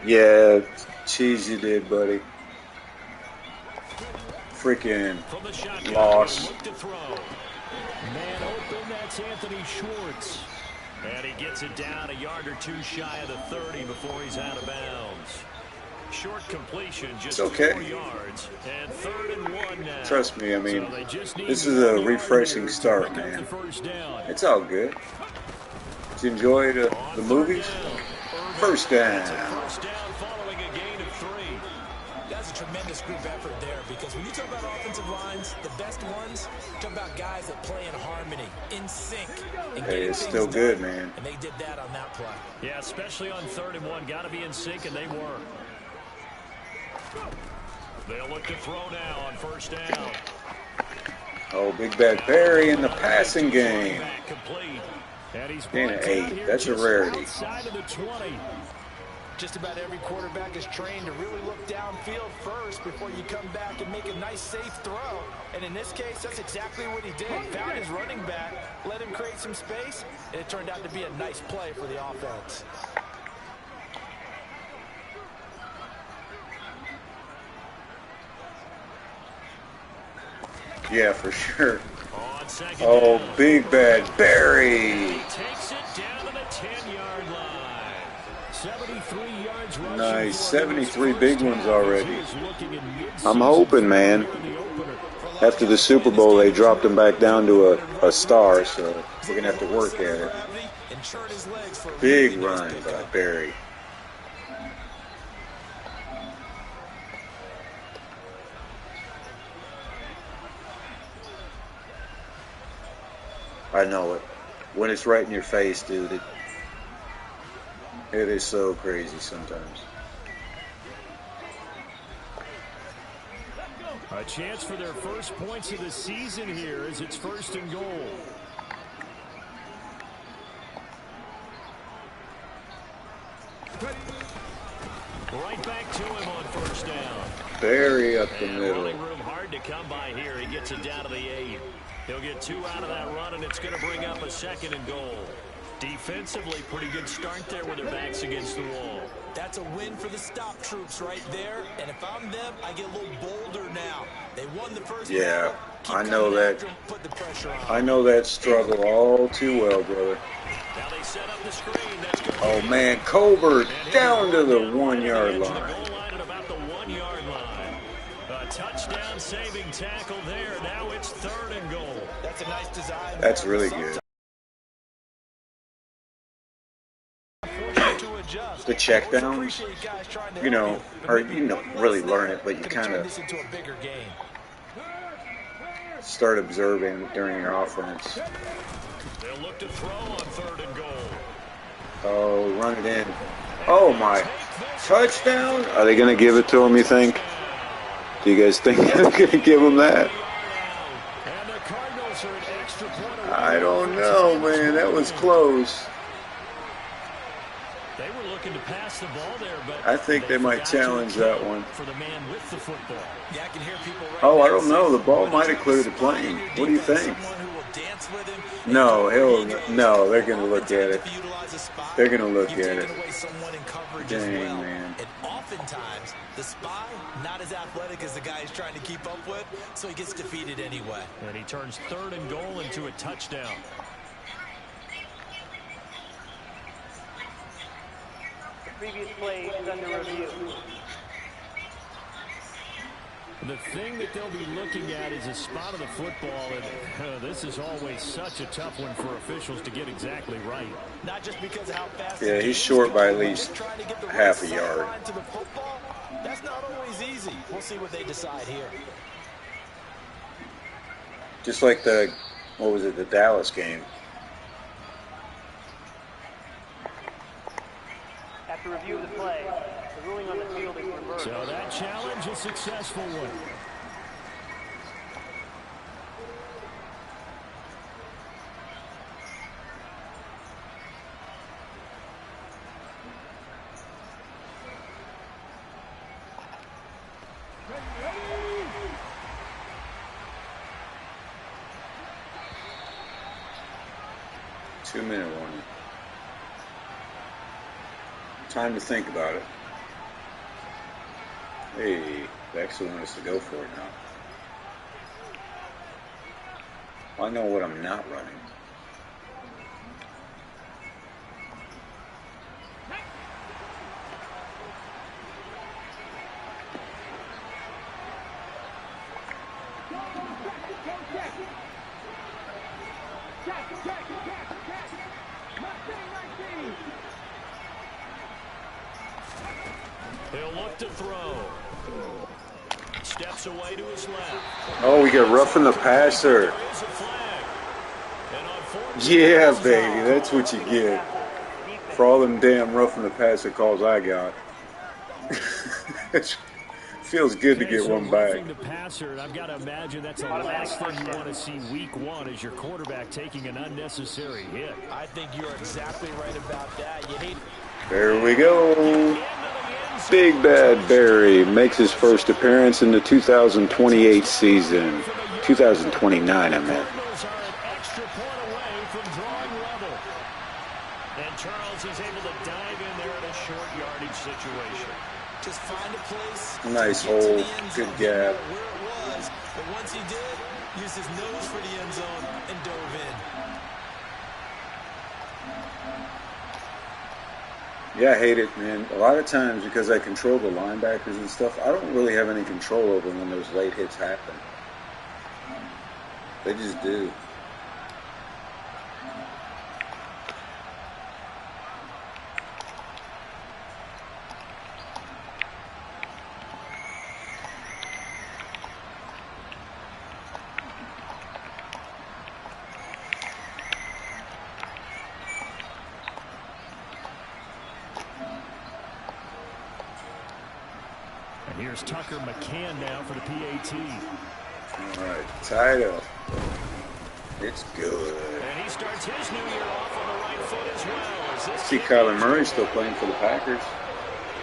Speaker 2: Yeah, cheese you did, buddy. Freaking loss.
Speaker 4: Look to throw. Man open, that's Anthony Schwartz. And he gets it down a yard or 2 shy of the 30 before he's out of bounds. Short completion, just 4 yards, and 3rd and 1 now.
Speaker 2: Trust me, I mean, this is a refreshing start, man. It's all good. Did you enjoy the movies? First down.
Speaker 5: First down following a gain of 3. That's a tremendous group effort there, because when you talk about offensive lines, the best ones, talk about guys that play in harmony, in sync.
Speaker 2: Hey, it's still good, man.
Speaker 5: And they did that on that play.
Speaker 4: Yeah, especially on 3rd and 1. Got to be in sync, and they were. They'll look to throw now on first down.
Speaker 2: Oh, Big Bad Berry in the passing game.
Speaker 4: And he's
Speaker 2: And an 8. That's a rarity.
Speaker 4: Outside of the 20.
Speaker 5: Just about every quarterback is trained to really look downfield first before you come back and make a nice, safe throw. And in this case, that's exactly what he did. Found his running back, let him create some space, and it turned out to be a nice play for the offense.
Speaker 2: Yeah, for sure. Oh, big bad Barry.
Speaker 4: Takes it down to the 10-yard line. 73 yards rushing.
Speaker 2: Nice, 73 big ones already. I'm hoping, man. After the Super Bowl, they dropped him back down to a star, so we're going to have to work at it. Big run by Barry. I know it. When it's right in your face, dude, it is so crazy sometimes.
Speaker 4: A chance for their first points of the season here as it's 1st and goal. Right back to him on 1st down.
Speaker 2: Barry up the middle.
Speaker 4: Running room hard to come by here. He gets it down to the 8. He'll get 2 out of that run, and it's going to bring up a 2nd and goal. Defensively, pretty good start there with their backs against the wall.
Speaker 5: That's a win for the stop troops right there. And if I'm them, I get a little bolder now. They won the first
Speaker 2: Yeah,
Speaker 5: battle.
Speaker 2: I know that.
Speaker 5: Put the pressure on.
Speaker 2: I know that struggle all too well, brother.
Speaker 4: Now they set up the screen. That's good.
Speaker 2: Oh, man, Colbert down to the 1-yard line.
Speaker 4: About the 1-yard line. A touchdown saving tackle there. Now it's 3rd and goal.
Speaker 5: That's a nice design.
Speaker 2: That's really good. The check downs, you know, or you don't really learn it, but you kind of start observing during your offense.
Speaker 4: They'll look to throw on 3rd and goal.
Speaker 2: Oh, run it in. Oh, my. Touchdown? Are they going to give it to him, you think? Do you guys think they're going to give him that? I don't know, man. That was close.
Speaker 4: They were looking to pass the ball there, but
Speaker 2: I think they might challenge that one.
Speaker 4: For the man with the football.
Speaker 5: Yeah, I can hear people
Speaker 2: Oh, I don't know. The ball might have cleared the plane. What do you think? No, no, they're going to look at it. They're going to look at it. Dang, man.
Speaker 5: And oftentimes, the spy, not as athletic as the guy he's trying to keep up with, so he gets defeated anyway.
Speaker 4: And he turns 3rd and goal into a touchdown.
Speaker 6: Previous play is under review.
Speaker 4: The thing that they'll be looking at is a spot of the football, and this is always such a tough one for officials to get exactly right.
Speaker 5: Not just because of how fast.
Speaker 2: Yeah, he's short by at least half a yard.
Speaker 5: That's not always easy. We'll see what they decide here.
Speaker 2: Just like the Dallas game.
Speaker 6: After review of the play, the ruling on the field is reversed.
Speaker 4: So that challenge, a successful one.
Speaker 2: Two-minute warning. Time to think about it. Hey, they actually want us to go for it now. I know what I'm not running.
Speaker 4: He'll look to throw. Steps away to his left.
Speaker 2: Oh, we got roughing the passer. Yeah, baby, that's what you get for all them damn roughing the passer calls I got. Feels feels good to get one back.
Speaker 4: The passer, and I've got to imagine that's the last thing you want to see week one is your quarterback taking an unnecessary hit.
Speaker 5: I think you're exactly right about that. You hate.
Speaker 2: There we go. Big Bad Barry makes his first appearance in the 2028 season. 2029, I meant.
Speaker 4: He's able to dive in there in a short yardage situation.
Speaker 5: Just find a place.
Speaker 2: Nice hole. Good gap.
Speaker 5: Where it was, but once he did, used his nose for the end zone and dove in.
Speaker 2: Yeah, I hate it, man. A lot of times, because I control the linebackers and stuff, I don't really have any control over when those late hits happen. They just do.
Speaker 4: Here's Tucker McCann now for the PAT.
Speaker 2: All right, tied up. It's good.
Speaker 4: And he starts his new year off on the right foot as well.
Speaker 2: See Kyler Murray still playing for the Packers.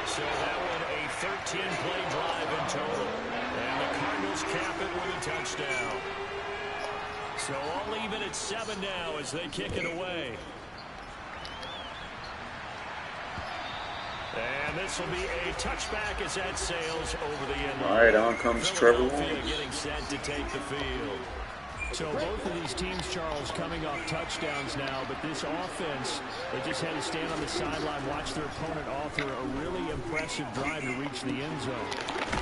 Speaker 4: So that one a 13-play drive in total. And the Cardinals cap it with a touchdown. So all even at 7 now as they kick it away. And this will be a touchback as that sails over the end line.
Speaker 2: All right, on comes Trevor
Speaker 4: Williams getting set to take the field. So both of these teams, Charles, coming off touchdowns now, but this offense, they just had to stand on the sideline, watch their opponent author a really impressive drive to reach the end zone.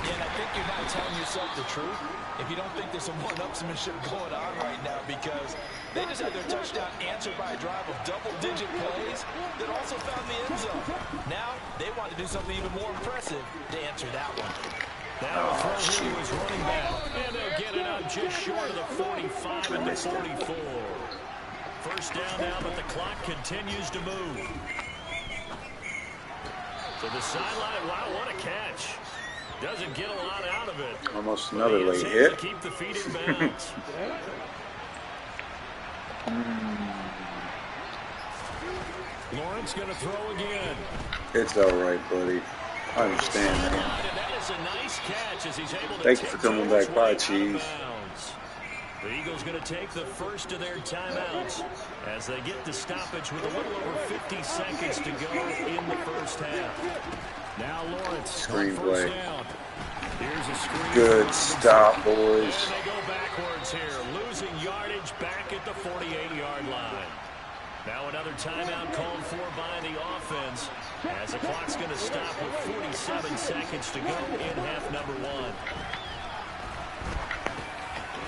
Speaker 5: Yeah, and I think you're not telling yourself the truth if you don't think there's some one-upsmanship going on right now, because they just had their touchdown answered by a drive of double-digit plays that also found the end zone. Now they want to do something even more impressive to answer that one.
Speaker 4: Now the throw here was running back, and they'll get it up just short of the 45 and the 44. First down now, but the clock continues to move. To the sideline, wow, what a catch. Doesn't get a lot out of it.
Speaker 2: Almost another late hit.
Speaker 4: Keep the feet in bounds. Lawrence going to throw again.
Speaker 2: It's all right, buddy. I understand, man.
Speaker 4: That is a nice catch as he's able to
Speaker 2: Thank you for coming back by, Cheese.
Speaker 4: The Eagles going to take the first of their timeouts as they get the stoppage with a little over 50 seconds to go in the first half. Now Lawrence on first down. Here's a screen.
Speaker 2: Good stop, boys.
Speaker 4: And they go backwards here, losing yardage back at the 48-yard line. Now another timeout called for by the offense as the clock's going to stop with 47 seconds to go in half number one.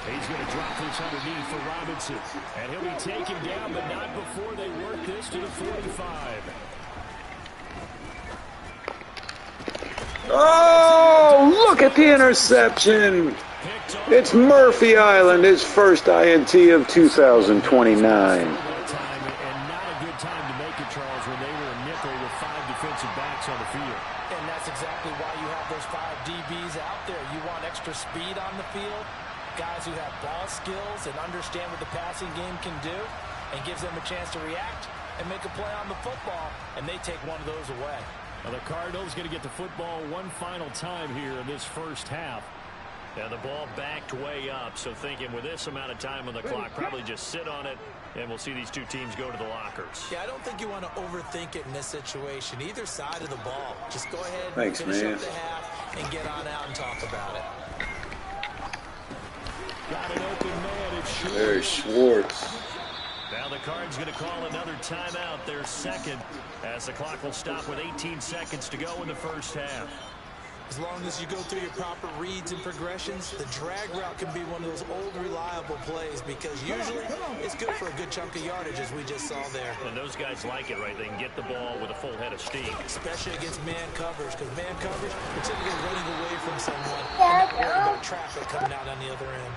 Speaker 4: He's going to drop this underneath for Robinson. And he'll be taken down, but not before they work this to the 45.
Speaker 2: Oh, look at the interception. It's Murphy Island, his first INT of 2029.
Speaker 4: On the field.
Speaker 5: And that's exactly why you have those 5 DBs out there. You want extra speed on the field, guys who have ball skills and understand what the passing game can do, and gives them a chance to react and make a play on the football, and they take one of those away.
Speaker 4: Well, the Cardinals going to get the football one final time here in this first half. And the ball backed way up, so thinking with this amount of time on the clock, probably just sit on it, and we'll see these two teams go to the lockers.
Speaker 5: Yeah, I don't think you want to overthink it in this situation. Either side of the ball. Just go ahead
Speaker 2: and
Speaker 5: finish up the half and get on out and talk about it.
Speaker 4: Got an open man. It's Schwartz.
Speaker 2: There's Schwartz.
Speaker 4: Now the Cards going to call another timeout, their second, as the clock will stop with 18 seconds to go in the first half.
Speaker 5: As long as you go through your proper reads and progressions, the drag route can be one of those old reliable plays because usually it's good for a good chunk of yardage, as we just saw there.
Speaker 4: And those guys like it, right? They can get the ball with a full head of steam.
Speaker 5: Especially against man coverage, because man coverage, we're typically running away from someone and not worrying about traffic coming out on the other end.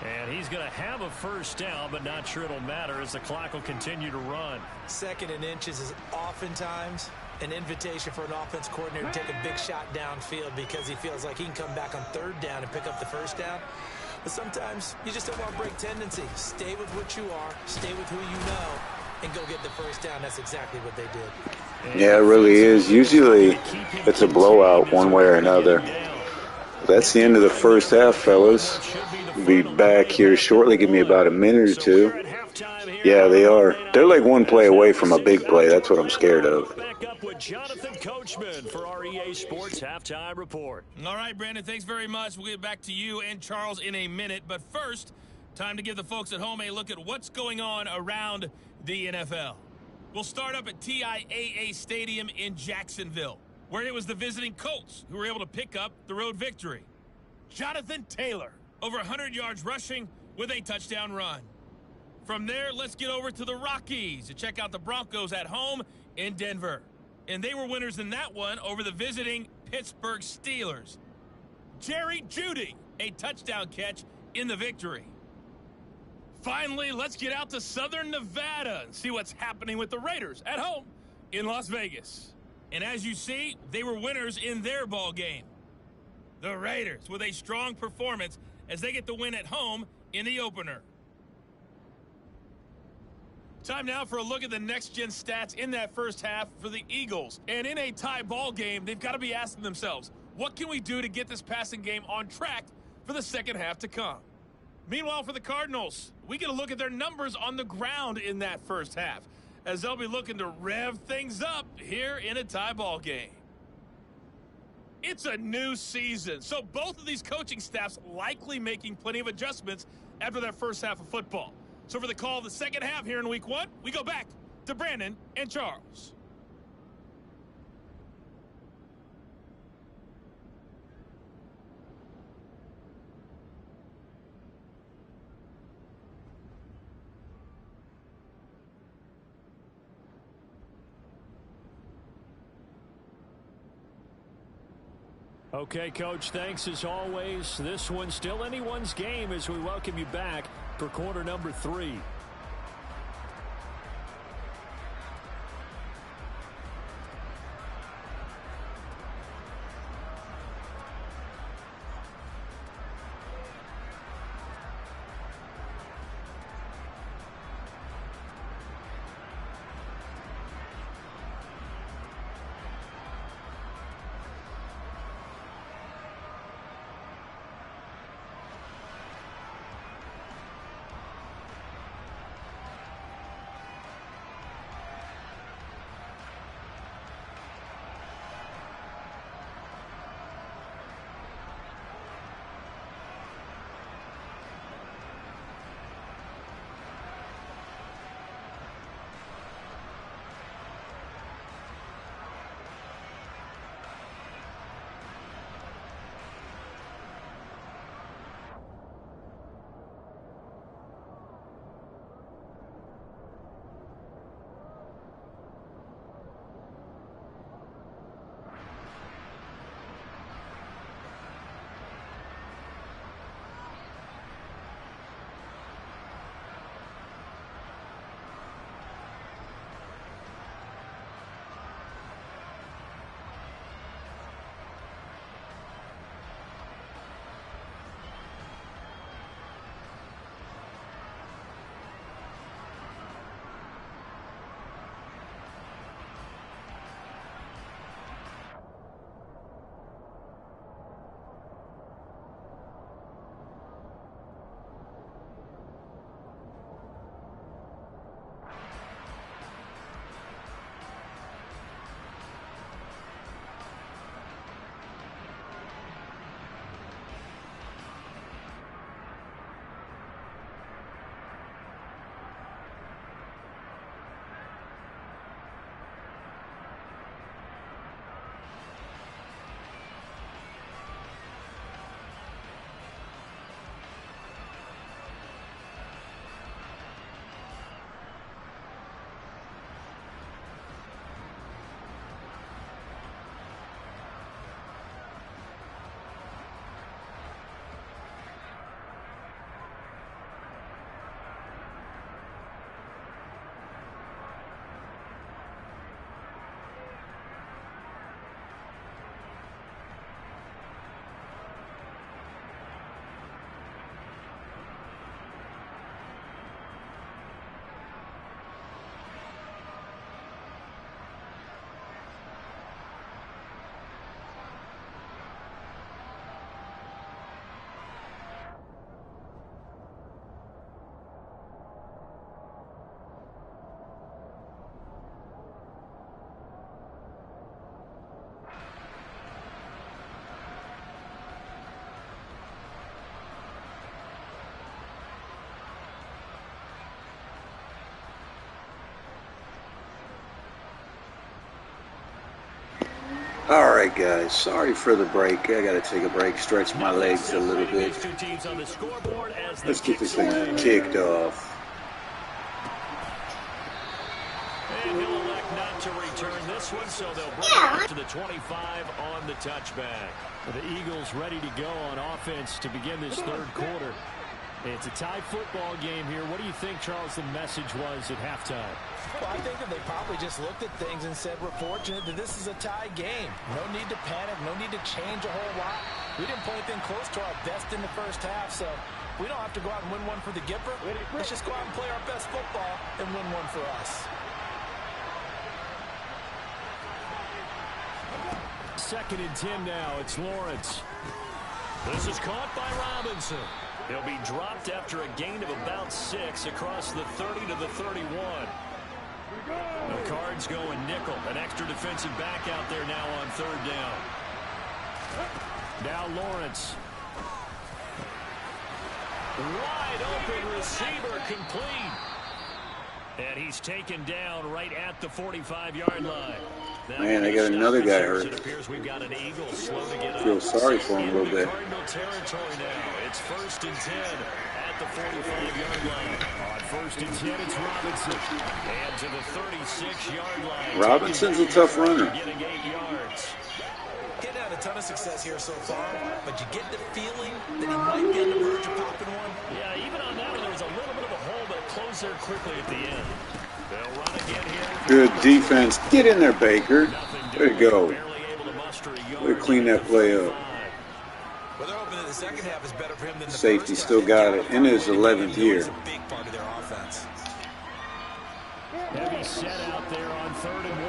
Speaker 4: And he's going to have a first down, but not sure it'll matter as the clock will continue to run.
Speaker 5: 2nd and inches is oftentimes an invitation for an offense coordinator to take a big shot downfield because he feels like he can come back on third down and pick up the first down. But sometimes you just don't want to break tendency. Stay with what you are, stay with who you know, and go get the first down. That's exactly what they did.
Speaker 2: Yeah, it really is. Usually it's a blowout one way or another. That's the end of the first half, fellas. We'll be back here shortly. Give me about a minute or two. Yeah, they are. They're like one play away from a big play. That's what I'm scared of.
Speaker 4: Back up with Jonathan Coachman for our EA Sports Halftime Report.
Speaker 3: All right, Brandon, thanks very much. We'll get back to you and Charles in a minute. But first, time to give the folks at home a look at what's going on around the NFL. We'll start up at TIAA Stadium in Jacksonville, where it was the visiting Colts who were able to pick up the road victory. Jonathan Taylor, over 100 yards rushing with a touchdown run. From there, let's get over to the Rockies to check out the Broncos at home in Denver. And they were winners in that one over the visiting Pittsburgh Steelers. Jerry Jeudy, a touchdown catch in the victory. Finally, let's get out to Southern Nevada and see what's happening with the Raiders at home in Las Vegas. And as you see, they were winners in their ball game. The Raiders with a strong performance as they get the win at home in the opener. Time now for a look at the next-gen stats in that first half for the Eagles. And in a tie ball game, they've got to be asking themselves, what can we do to get this passing game on track for the second half to come? Meanwhile, for the Cardinals, we get a look at their numbers on the ground in that first half, as they'll be looking to rev things up here in a tie ball game. It's a new season, so both of these coaching staffs likely making plenty of adjustments after their first half of football. So for the call of the second half here in week one, we go back to Brandon and Charles.
Speaker 4: Okay, Coach, thanks as always. This one's still anyone's game as we welcome you back for quarter number 3.
Speaker 2: Alright guys, sorry for the break. I gotta take a break, stretch my legs a little bit. Let's get this thing kicked off.
Speaker 4: And he'll elect not to return this one, so they'll bring it up to the 25 on the touchback. The Eagles ready to go on offense to begin this third quarter. It's a tie football game here. What do you think, Charles, the message was at halftime?
Speaker 5: Well, I think that they probably just looked at things and said, we're fortunate that this is a tie game. No need to panic, no need to change a whole lot. We didn't play anything close to our best in the first half, so we don't have to go out and win one for the Gipper. Let's just go out and play our best football and win one for us.
Speaker 4: Second and 10 now. It's Lawrence. This is caught by Robinson. He'll be dropped after a gain of about 6 across the 30 to the 31. The Cards going nickel. An extra defensive back out there now on third down. Now Lawrence. Wide open receiver complete. And he's taken down right at the 45-yard line.
Speaker 2: Man, I got another guy hurt.
Speaker 4: It appears we've got an Eagle slow to get
Speaker 2: Feel sorry for him a little bit.
Speaker 4: Cardinal territory now. It's 1st and 10 at the 45-yard line. On 1st and 10, it's Robinson. And to the 36-yard line.
Speaker 2: Robinson's a tough runner.
Speaker 4: Getting 8 yards.
Speaker 5: Getting had a ton of success here so far, but you get the feeling that he might be on the verge of popping one.
Speaker 4: Yeah, even on that one, there was a little bit of a hole, but it closed there quickly at the end. They'll run again here.
Speaker 2: Good defense. Get in there, Baker. Way to go. Way to clean that play up.
Speaker 5: Well, they're hoping that the second half is better for him than the
Speaker 2: Safety
Speaker 5: first
Speaker 2: still
Speaker 5: half.
Speaker 2: got it in his 11th year.
Speaker 5: It's a big part of their offense.
Speaker 4: Heavy set out there on 3rd and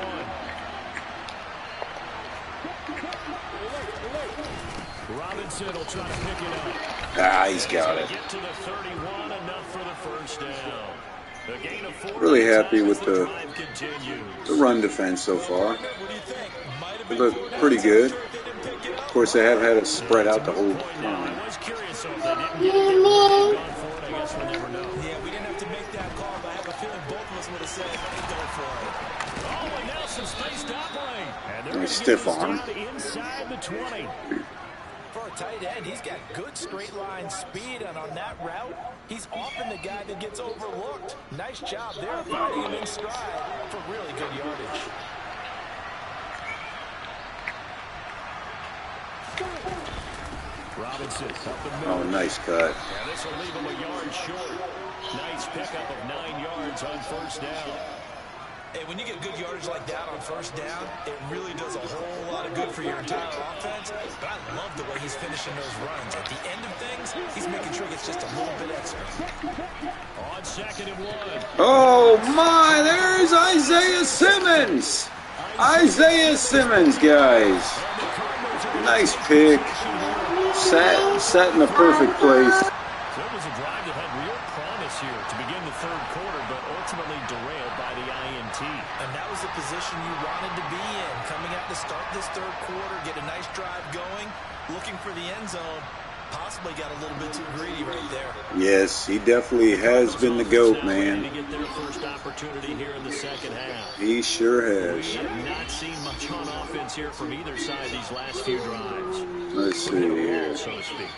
Speaker 4: 1. Robinson will try to pick it up.
Speaker 2: Ah, he's got it.
Speaker 4: Get to the 31, enough for the first down. The gain of 4.
Speaker 2: Really happy with the run defense so far. They look pretty good. Of course, they have had us spread out the whole time.
Speaker 4: I was curious if they didn't get it, gone for it. I guess we'll never know.
Speaker 5: Yeah, we didn't have to make that call, but I have a feeling both of us would have said, hey, go for it.
Speaker 4: Oh, and now some space to operate. And they're
Speaker 2: Nice stiff arm.
Speaker 4: Inside the 20.
Speaker 5: For a tight end, he's got good straight line speed, and on that route, he's often the guy that gets overlooked. Nice job there, finding him in stride for really good yardage.
Speaker 4: Robinson up the middle.
Speaker 2: Oh, nice cut.
Speaker 4: And this will leave him a yard short. Nice pickup of 9 yards on first down.
Speaker 5: Hey, when you get good yardage like that on first down, it really does a whole lot of good for your entire offense. But I love the way he's finishing those runs. At the end of things, he's making sure he gets just a little bit extra.
Speaker 4: On 2nd and 1.
Speaker 2: Oh, my. There's Isaiah Simmons. Isaiah Simmons, guys. Nice pick. Sat in the perfect place.
Speaker 4: So it was a drive that had real promise here to begin the third quarter, but ultimately derailed by the INT.
Speaker 5: And that was the position you wanted to be in. Coming out to start this third quarter, get a nice drive going, looking for the end zone. Possibly got a little bit too greedy right there.
Speaker 2: Yes, he definitely has been the GOAT, man.
Speaker 4: To get their first opportunity here in the second half.
Speaker 2: He sure has.
Speaker 4: We have not seen much on offense here from either side these last few drives.
Speaker 2: Let's see here.
Speaker 4: So to speak.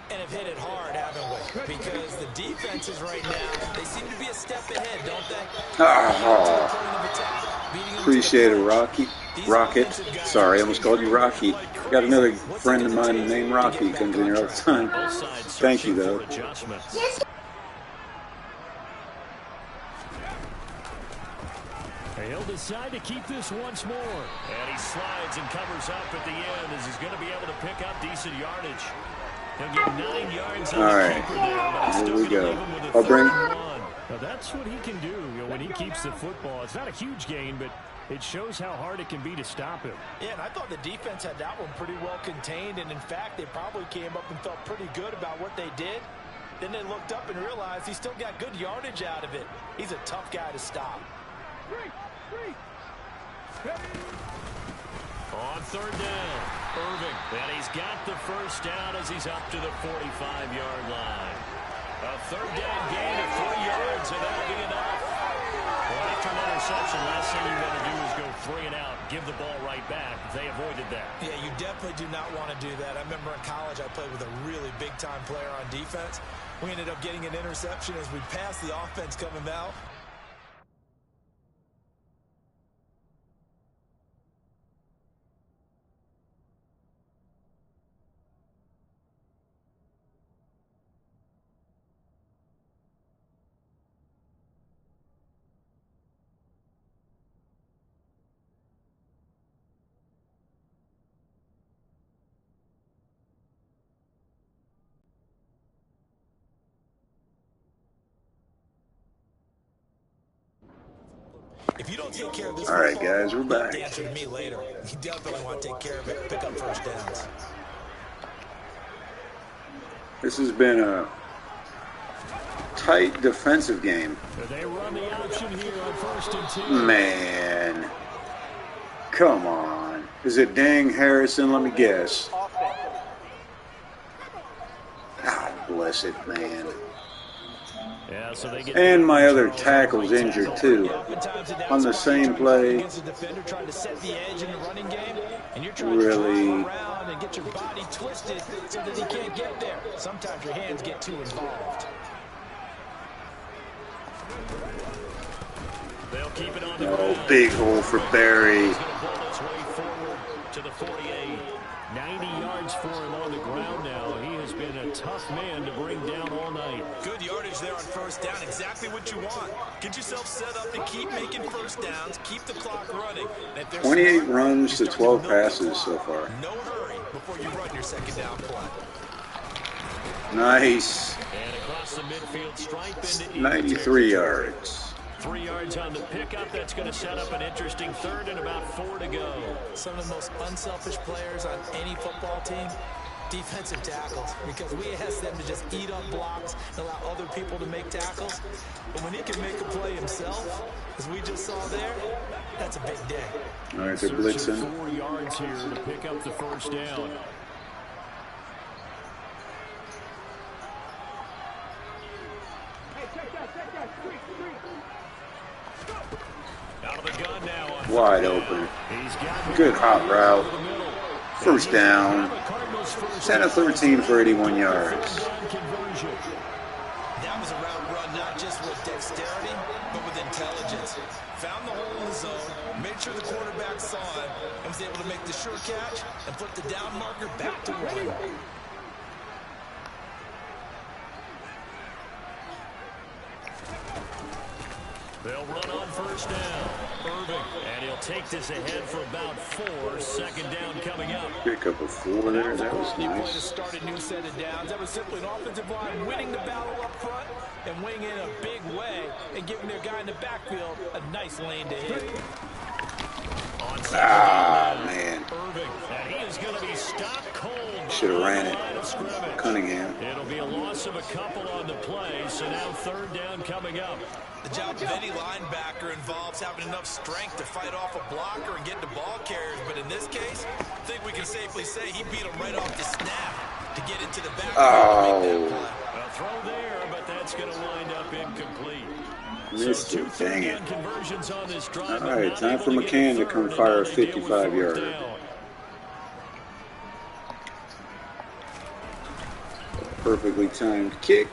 Speaker 5: And have hit it hard, haven't we? Because the defenses right now, they seem to be a step ahead, don't they?
Speaker 2: Appreciate it, Rocky. Rocket. Sorry, I almost called you Rocky. Got another friend of mine named Rocky. Comes in here all the time. Thank you, though.
Speaker 4: He'll decide to keep this once more. And he slides and covers up at the end as he's going to be able to pick up decent yardage. He'll get 9 yards on the keeper there, but he's still going to leave him with a third and 1. Now that's what he can do, when he keeps the football. It's not a huge gain, but it shows how hard it can be to stop him.
Speaker 5: Yeah, and I thought the defense had that one pretty well contained, and in fact, they probably came up and felt pretty good about what they did. Then they looked up and realized he still got good yardage out of it. He's a tough guy to stop.
Speaker 4: On third down, Irving. And he's got the first down as he's up to the 45-yard line. A third down gain of 3 yards, and that'll be enough. Well, after an interception, last thing you want to do is go 3 and out. give the ball right back. They avoided that.
Speaker 5: Yeah, you definitely do not want to do that. I remember in college I played with a really big-time player on defense. We ended up getting an interception as we passed the offense coming out. If you don't take care of this,
Speaker 2: all right, guys, we're back.
Speaker 5: Answer to me later. You definitely want to take care of it. Pick up first downs.
Speaker 2: This has been a tight defensive game.
Speaker 4: They run the option here on 1st and 2.
Speaker 2: Man, come on. Is it Dang Harrison? Let me guess. God bless it, man.
Speaker 4: Yeah, so they get
Speaker 2: and my other tackle's injured too. On the same play. Really?
Speaker 5: And get your body twisted so that he can't get there. Sometimes your hands get too involved.
Speaker 4: They'll keep it on the
Speaker 2: ground. Big hole for Barry.
Speaker 4: To the 48. 90 yards for him on the ground now. He has been a tough man to bring down all night.
Speaker 5: Good yardage there on first down. Exactly what you want. Get yourself set up and keep making first downs. Keep the clock running.
Speaker 2: 28 runs to 12 passes so far.
Speaker 5: No hurry before you run your second down play.
Speaker 2: Nice.
Speaker 4: And across the midfield stripe into
Speaker 2: 93 yards.
Speaker 4: 3 yards on the pickup. That's going to set up an interesting third and about 4 to go.
Speaker 5: Some of the most unselfish players on any football team, defensive tackles, because we ask them to just eat up blocks and allow other people to make tackles. But when he can make a play himself, as we just saw there, that's a big day.
Speaker 2: All right, they're blitzing.
Speaker 4: 4 yards here to pick up the first down. Out of the gun now.
Speaker 2: Wide open. Good hot route. First down. 10 of 13 for 81 yards.
Speaker 5: That was a route run not just with dexterity, but with intelligence. Found the hole in the zone, made sure the quarterback saw it, and was able to make the sure catch and flip the down marker back to one.
Speaker 4: They'll run on first down. Irving. And he'll take this ahead for about 4. Second down coming up.
Speaker 2: Pick up a 4 there. That was nice.
Speaker 5: To start a new set of downs. That was simply an offensive line winning the battle up front and winning in a big way and giving their guy in the backfield a nice lane to hit.
Speaker 2: Man.
Speaker 4: Irving. And he is going to be stopped cold.
Speaker 2: Should have ran it. Cunningham.
Speaker 4: It'll be a loss of a couple on the play, so now third down coming up.
Speaker 5: The job of any linebacker involves having enough strength to fight off a blocker and get to ball carriers, but in this case, I think we can safely say he beat him right off the snap to get into the backfield to make that play.
Speaker 4: A throw there, but that's going to wind up incomplete.
Speaker 2: Missed
Speaker 4: So
Speaker 2: it, dang it.
Speaker 4: conversions on this drive.
Speaker 2: All right, time for McCann to come fire a 55-yarder. Perfectly timed kick.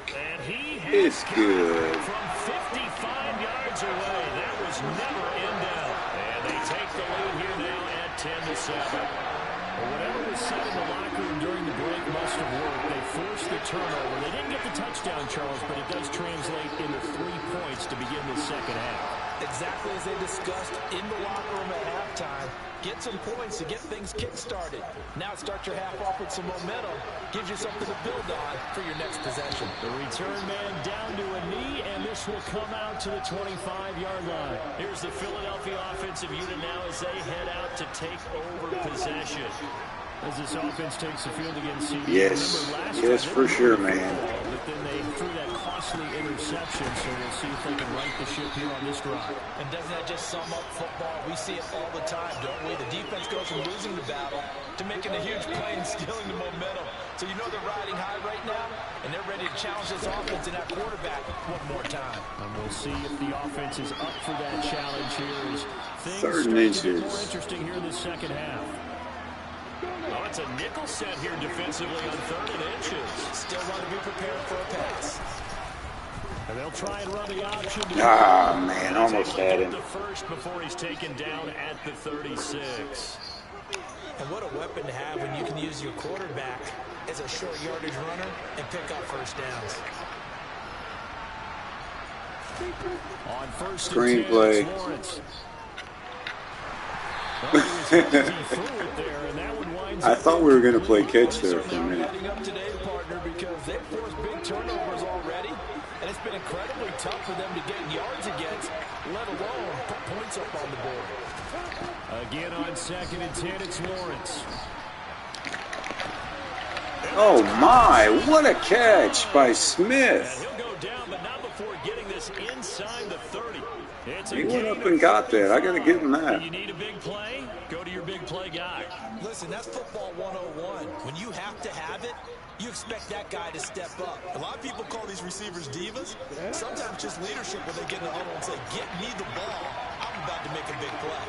Speaker 2: It's good.
Speaker 4: From 55 yards away, that was never in doubt. And they take the lead here now at 10-7. Well, whatever was said in the locker room during the break must have worked. They forced the turnover. They didn't get the touchdown, Charles, but it does translate into 3 points to begin the second half.
Speaker 5: Exactly as they discussed in the locker room at halftime. Get some points to get things kick-started. Now start your half off with some momentum. Gives you something to build on for your next possession.
Speaker 4: The return man down to a knee, and this will come out to the 25-yard line. Here's the Philadelphia offensive unit now as they head out to take over possession. As this offense takes the field against CD.
Speaker 2: Yes, yes, for sure, man.
Speaker 4: But then they threw that costly interception, so we'll see if they can right the ship here on this drive.
Speaker 5: And doesn't that just sum up football? We see it all the time, don't we? The defense goes from losing the battle to making a huge play and stealing the momentum. So you know they're riding high right now, and they're ready to challenge this offense and that quarterback one more time.
Speaker 4: And we'll see if the offense is up for that challenge here as things
Speaker 2: Third and
Speaker 4: start to get
Speaker 2: inches.
Speaker 4: more interesting here in the second half. Oh, it's a nickel set here defensively on 3rd and inches.
Speaker 5: Still want to be prepared for a pass.
Speaker 4: And they'll try and run the option.
Speaker 2: Ah, man, almost had him.
Speaker 4: The first before he's taken down at the 36.
Speaker 5: And what a weapon to have when you can use your quarterback as a short yardage runner and pick up first downs.
Speaker 4: On first
Speaker 2: Screenplay.
Speaker 4: and 10, Lawrence.
Speaker 2: I thought we were going to play catch there for a minute.
Speaker 5: Up today, partner, because they've forced big turnovers already, and it's been incredibly tough for them to get yards against, let alone put points up on the board.
Speaker 4: Again on 2nd and 10, it's Lawrence.
Speaker 2: Oh my, what a catch by Smith.
Speaker 4: And he'll go down, but not before getting this inside the 30.
Speaker 2: He went up and got that. I got to give him that.
Speaker 4: You need a big play? Go to your big play guy.
Speaker 5: Listen, that's football 101. When you have to have it, you expect that guy to step up. A lot of people call these receivers divas. Sometimes just leadership when they get in the huddle and say, get me the ball. I'm about to make a big play.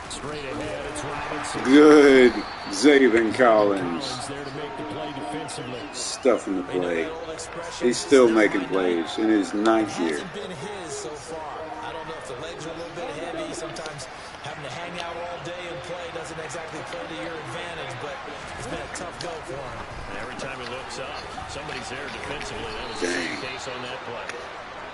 Speaker 4: Straight ahead, it's Robinson.
Speaker 2: Good, Zaven Collins.
Speaker 4: There to make the play defensively.
Speaker 2: Stuffing the play. He's still making plays in his 9th year.
Speaker 5: Hasn't been his so far. I don't know if the legs are a little bit heavy. Sometimes having to hang out all day and play doesn't exactly play to your advantage, but it's been a tough go for him.
Speaker 4: And every time he looks up, somebody's there defensively. That was the same case on that play.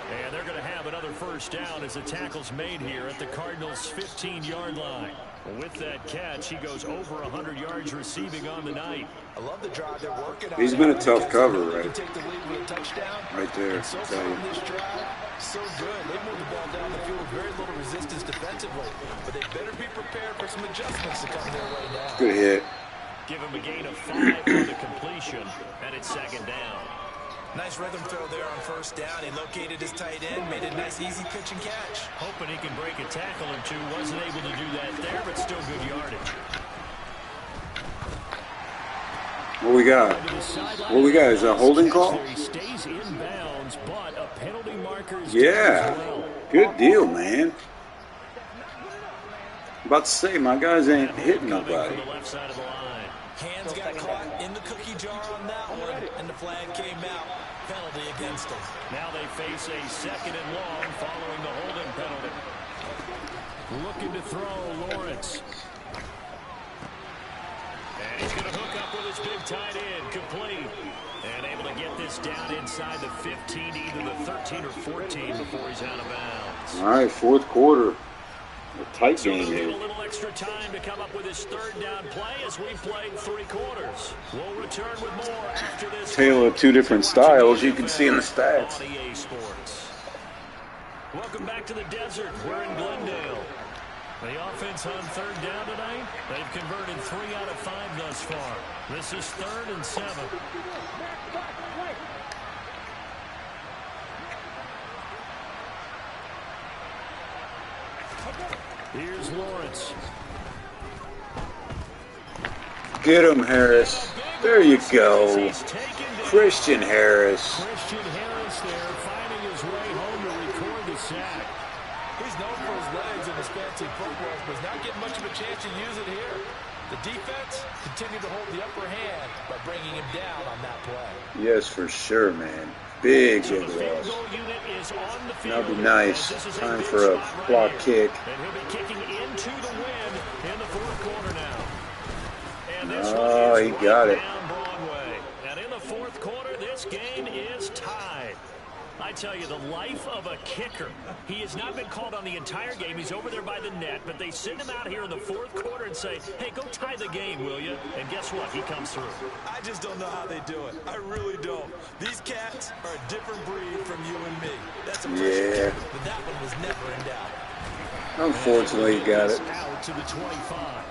Speaker 4: And they're going to have another first down as the tackle's made here at the Cardinals' 15-yard line. With that catch, he goes over 100 yards receiving on the night.
Speaker 5: I love the drive they're working on.
Speaker 2: He's been a tough cover, right?
Speaker 5: Take the lead with a touchdown.
Speaker 2: Right there,
Speaker 5: So
Speaker 2: I
Speaker 5: far
Speaker 2: tell you.
Speaker 5: in this drive, so good. They moved the ball down the field with very little resistance defensively, but they better be prepared for some adjustments to come their way now.
Speaker 2: Good hit.
Speaker 4: Give him a gain of 5 on the completion, and it's 2nd down.
Speaker 5: Nice rhythm throw there on first down. He located his tight end, made a nice easy pitch and catch.
Speaker 4: Hoping he can break a tackle or two. Wasn't able to do that there, but still good yardage.
Speaker 2: What we got? What we got? Is that a holding call?
Speaker 4: He stays in bounds, but a penalty marker is
Speaker 2: Yeah.
Speaker 4: as well.
Speaker 2: Good deal, man. About to say, my guys ain't hitting
Speaker 4: Coming
Speaker 2: nobody.
Speaker 4: from the left side of the line.
Speaker 5: Hands got caught in the cookie jar on that one, and the flag came out. Penalty against him.
Speaker 4: Now they face a 2nd and long following the holding penalty. Looking to throw, Lawrence. And he's going to hook up with his big tight end, complete. And able to get this down inside the 15, either the 13 or 14 before he's out of bounds.
Speaker 2: All right, 4th quarter. A tight
Speaker 4: So
Speaker 2: game
Speaker 4: he'll
Speaker 2: here.
Speaker 4: get a little extra time to come up with his 3rd down play as we played 3 quarters. We'll return with more after this.
Speaker 2: Tale of two different styles, you can see in the stats.
Speaker 4: On EA Sports. Welcome back to the desert. We're in Glendale. The offense on 3rd down tonight. They've converted 3 out of 5 thus far. This is 3rd and 7. Here's Lawrence.
Speaker 2: Get him, Harris. There you go.
Speaker 4: He's taken down.
Speaker 2: Christian Harris.
Speaker 4: Christian Harris there finding his way home to record the sack.
Speaker 5: He's known for his legs and his fancy footwork, but he's not getting much of a chance to use it here. The defense continued to hold the upper hand by bringing him down on that play.
Speaker 2: Yes, for sure, man. Big
Speaker 4: So
Speaker 2: hit
Speaker 4: the field
Speaker 2: loss.
Speaker 4: goal unit is on the field.
Speaker 2: That'll be nice.
Speaker 4: This is
Speaker 2: Time
Speaker 4: big
Speaker 2: for a
Speaker 4: spot
Speaker 2: block
Speaker 4: right
Speaker 2: kick.
Speaker 4: here. And he'll be kicking into the win in the 4th quarter now. And this
Speaker 2: Oh,
Speaker 4: one is
Speaker 2: he
Speaker 4: right
Speaker 2: got it.
Speaker 4: down Broadway. And in the 4th quarter, this game is tied. I tell you, the life of a kicker. He has not been called on the entire game. He's over there by the net, but they send him out here in the 4th quarter and say, hey, go tie the game, will you? And guess what? He comes through.
Speaker 5: I just don't know how they do it. I really don't. These cats are a different breed from you and me. That's
Speaker 2: Yeah.
Speaker 5: But that one was never in doubt.
Speaker 2: Unfortunately, he got it.
Speaker 4: Out to the 25.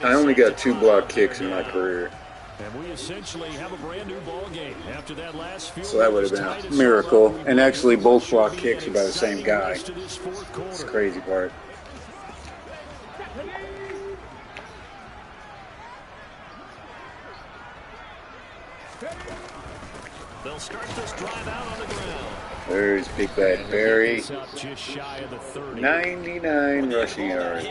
Speaker 2: I only got 2 block kicks in my career.
Speaker 4: And we essentially have a brand new ball game after that last field.
Speaker 2: So that would have been a miracle. And actually, both block kicks are by the same guy. That's the crazy part.
Speaker 4: They'll start this drive out on the ground.
Speaker 2: There's Big Bad Barry. 99 rushing yards.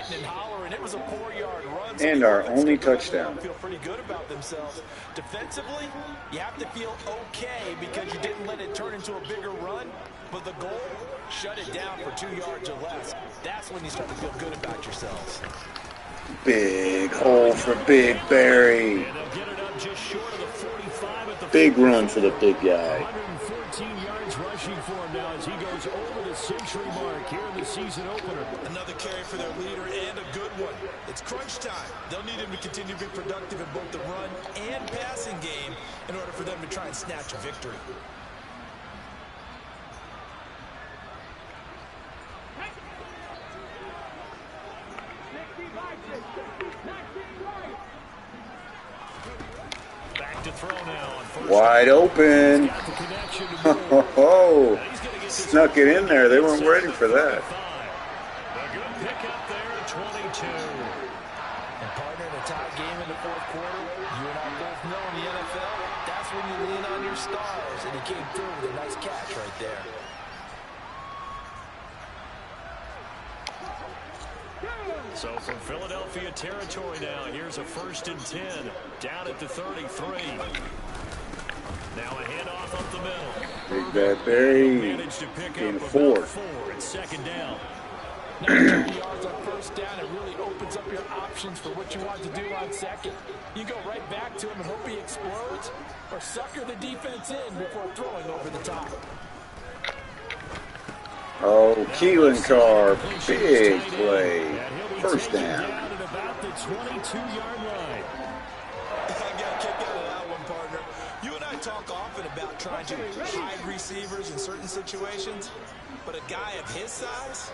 Speaker 2: And our only touchdown.
Speaker 5: Feel pretty good about themselves. Defensively, you have to feel okay because you didn't let it turn into a bigger run. But the goal, shut it down for 2 yards or less. That's when you start to feel good about yourselves.
Speaker 2: Big hole for Big Barry. Big run for the big guy.
Speaker 4: 114 yards rushing for him now as he goes over the century mark here in the season opener.
Speaker 5: Another carry for their leader and a good one. It's crunch time. They'll need him to continue to be productive in both the run and passing game in order for them to try and snatch a victory.
Speaker 4: Back to throw now on first.
Speaker 2: Wide open. Oh, snuck it in there. They weren't ready for that.
Speaker 4: A good pickup there at 22.
Speaker 5: And partner, in a tie game in the fourth quarter, you and I both know in the NFL, that's when you lean on your stars. And he came through with a nice catch right there.
Speaker 4: So from Philadelphia territory now, here's a 1st and 10 down at the 33. Now a handoff up the middle.
Speaker 2: Big Bad Barry.
Speaker 4: Managed to pick
Speaker 2: Gain
Speaker 4: up
Speaker 2: of
Speaker 4: about
Speaker 2: 4.
Speaker 4: 4 and 2nd down.
Speaker 5: Now 30 yards on first down, it really opens up your options for what you want to do on second. You go right back to him and hope he explodes, or sucker the defense in before throwing over the top.
Speaker 2: Oh, Keelan Carr. Big play. First down.
Speaker 4: At about the 22-yard line.
Speaker 5: I got a kick out of that one, partner. You and I talk often about trying to hide receivers in certain situations, but a guy of his size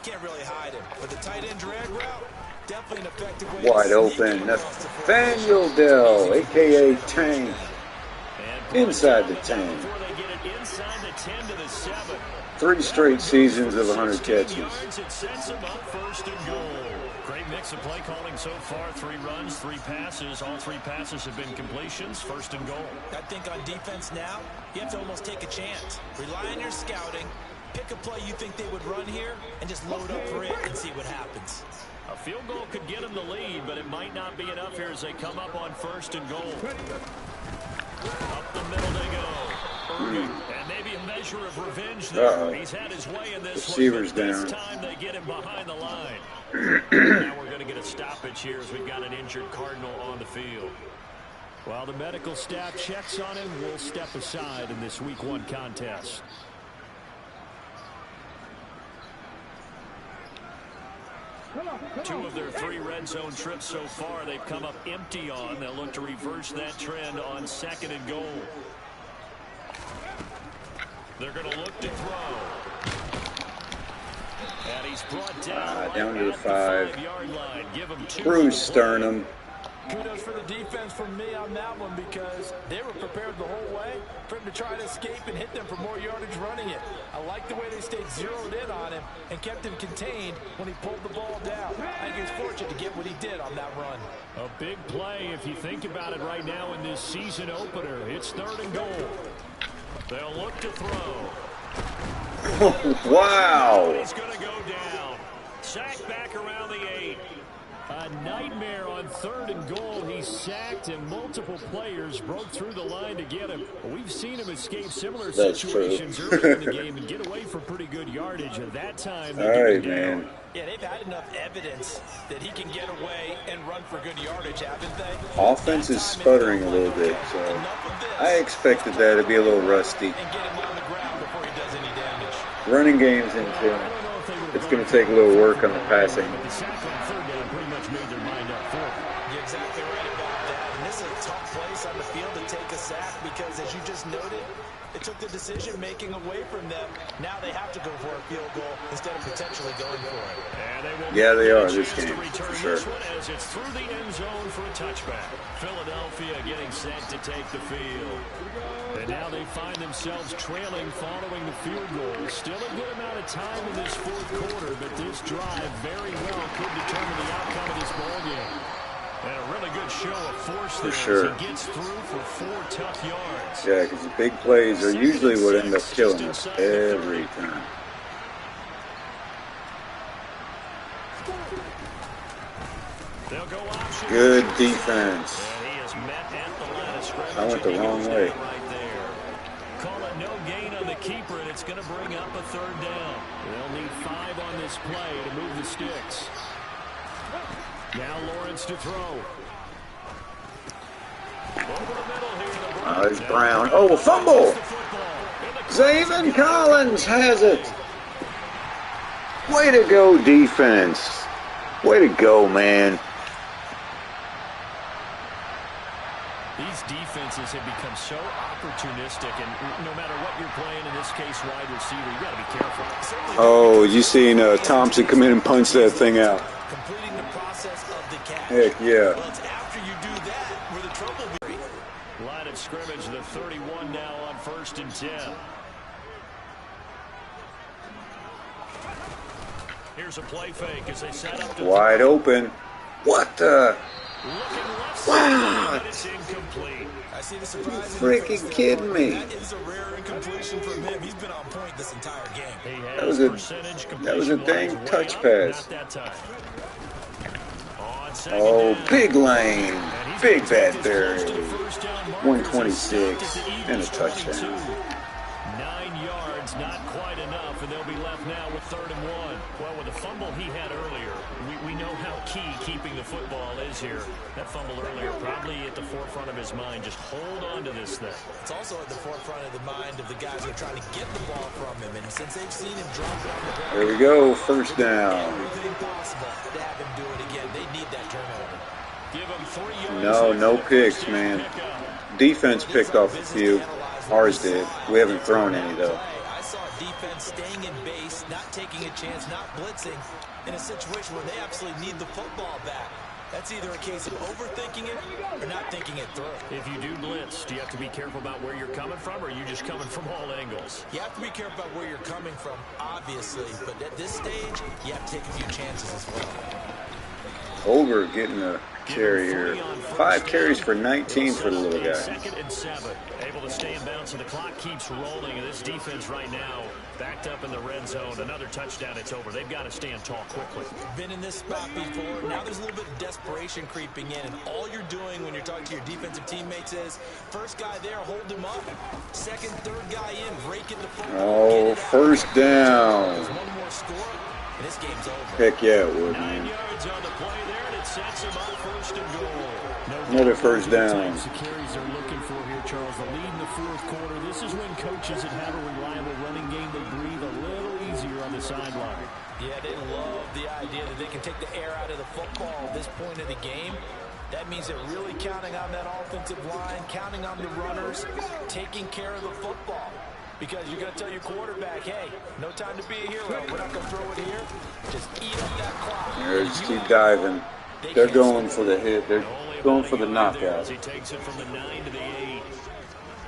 Speaker 5: can't really hide him. But the tight end drag route, definitely an effective way
Speaker 2: Wide
Speaker 5: to
Speaker 2: open. Nathaniel Dell, a.k.a. Tank. Inside the 10.
Speaker 4: Before they get it inside the 10 to the 7.
Speaker 2: 3 straight seasons of 100 catches.
Speaker 4: Yards, it sets them up 1st and goal. Great mix of play calling so far. 3 runs, 3 passes. All 3 passes have been completions. 1st and goal.
Speaker 5: I think on defense now, you have to almost take a chance. Rely on your scouting. Pick a play you think they would run here and just load up for it and see what happens.
Speaker 4: A field goal could get them the lead, but it might not be enough here as they come up on 1st and goal. Up the middle they go. And maybe a measure of revenge there. He's had his way in this
Speaker 2: Receivers
Speaker 4: one, but
Speaker 2: down.
Speaker 4: this time they get him behind the line. Now we're going to get a stoppage here as we've got an injured Cardinal on the field. While the medical staff checks on him, we'll step aside in this Week 1 contest. Two of their 3 red zone trips so far, they've come up empty on. They'll look to reverse that trend on 2nd and goal. They're going to look to throw. And he's brought down,
Speaker 2: down to the
Speaker 4: at
Speaker 2: 5.
Speaker 4: 5-yard line. Give him 2.
Speaker 2: Bruce Sternum.
Speaker 5: Kudos for the defense from me on that one because they were prepared the whole way for him to try to escape and hit them for more yardage running it. I like the way they stayed zeroed in on him and kept him contained when he pulled the ball down. I think he was fortunate to get what he did on that run.
Speaker 4: A big play if you think about it right now in this season opener. It's 3rd and goal. They'll look to throw.
Speaker 2: Wow.
Speaker 4: He's going to go down. Sacked back around the 8. A nightmare on 3rd and goal. He's sacked and multiple players broke through the line to get him. We've seen him escape similar situations early in the game and get away for pretty good yardage. At that time, they
Speaker 2: All right,
Speaker 4: get him down.
Speaker 2: man.
Speaker 5: Yeah, they've had enough evidence that he can get away and run for good yardage, haven't they?
Speaker 2: Offense is sputtering a little bit, so I expected that to be a little rusty.
Speaker 5: And get him on the ground before he does any damage.
Speaker 2: Running game's into it's going to take a little work on the passing.
Speaker 4: But the sack on 3rd down pretty much made their mind up for it.
Speaker 5: You're exactly right about that. And this is a tough place on the field to take a sack because, as you just noted, it took them decision-making away from them. Now they have to go for a field goal instead of potentially going for it.
Speaker 4: And they will
Speaker 2: Yeah, they are
Speaker 4: get a
Speaker 2: this
Speaker 4: chance
Speaker 2: game,
Speaker 4: to return
Speaker 2: for sure.
Speaker 4: this one as it's through the end zone for a touchback. Philadelphia getting set to take the field. And now they find themselves trailing following the field goal. Still a good amount of time in this fourth quarter, but this drive very well could determine the outcome of this ballgame. And a really good show of force there
Speaker 2: sure.
Speaker 4: as he gets through for 4 tough yards.
Speaker 2: Yeah, because the big plays are usually what end up killing us every time.
Speaker 4: They'll go option.
Speaker 2: Good defense.
Speaker 4: And he is met at the line of scrimmage.
Speaker 2: I went the
Speaker 4: and he
Speaker 2: wrong
Speaker 4: goes
Speaker 2: way.
Speaker 4: down right there. Call it no gain on the keeper, and it's going to bring up a third down. They'll need 5 on this play to move the sticks. Now Lawrence to throw. Over the middle here.
Speaker 2: It's Brown. Oh, a fumble. Zayvon Collins has it. Way to go, defense. Way to go, man.
Speaker 4: These defenses have become so opportunistic, and no matter what you're playing, in this case, wide receiver, you got to be careful.
Speaker 2: Oh, you seen Thompson come in and punch that thing out?
Speaker 5: Completing the process of the catch.
Speaker 2: Heck yeah.
Speaker 5: Well, it's after you do that where the trouble begins.
Speaker 4: Line of scrimmage, the 31 now on 1st and 10. Here's a play fake as they set up to
Speaker 2: Wide open. What the?
Speaker 4: Wow. It's incomplete.
Speaker 5: I see the surprise.
Speaker 2: Freaking kidding me.
Speaker 5: That is a rare incompletion from him. He's been on point this entire game.
Speaker 2: That was a dang touch pass. Oh, big lane. Big bad Barry. 126 and a touchdown.
Speaker 4: 9 yards, not quite enough, and they'll be left now with 3rd and 1. Well, with the fumble he had earlier, we know how key keeping the football is here. That fumble earlier probably at the forefront of his mind. Just hold on to this thing.
Speaker 5: It's also at the forefront of the mind of the guys who are trying to get the ball from him. And since they've seen him drop it on the ground,
Speaker 2: There we go, first down.
Speaker 5: everything possible to have him do it again. They need that turnover.
Speaker 4: Give him 3 yards.
Speaker 2: No picks, man. Defense picked off a few. Ours did. We haven't thrown any, though.
Speaker 5: I saw defense staying in base, not taking a chance, not blitzing, in a situation where they absolutely need the football back. That's either a case of overthinking it or not thinking it through.
Speaker 4: If you do blitz, do you have to be careful about where you're coming from, or are you just coming from all angles?
Speaker 5: You have to be careful about where you're coming from, obviously, but at this stage, you have to take a few chances as well.
Speaker 2: Over getting a carry here. 5 carries for 19 for the little guy.
Speaker 4: 2nd and 7. Able to stay in bounds, so the clock keeps rolling, and this defense right now backed up in the red zone. Another touchdown, it's over. They've got to stand tall quickly.
Speaker 5: Been in this spot before. Now there's a little bit of desperation creeping in, and all you're doing when you're talking to your defensive teammates is, first guy there, hold him up. Second, third guy in, rake in the football.
Speaker 2: Oh, first down.
Speaker 5: There's one more score, and this game's over.
Speaker 2: Heck yeah, it would,
Speaker 4: 9
Speaker 2: man.
Speaker 4: yards on the play there, and it sets him up 1st and goal.
Speaker 2: Another first down.
Speaker 4: The carries they're looking for here, Charles. The lead in the 4th quarter. This is when coaches that have a reliable running game, they breathe a little easier on the sideline.
Speaker 5: Yeah, they love the idea that they can take the air out of the football at this point of the game. That means they're really counting on that offensive line, counting on the runners, taking care of the football. Because you're going to tell your quarterback, hey, no time to be a hero. We're not going to throw it here. Just eat up that clock.
Speaker 2: Just keep diving. They're going for the hit. They're going for the knockout.
Speaker 4: He takes it from the 9 to the 8.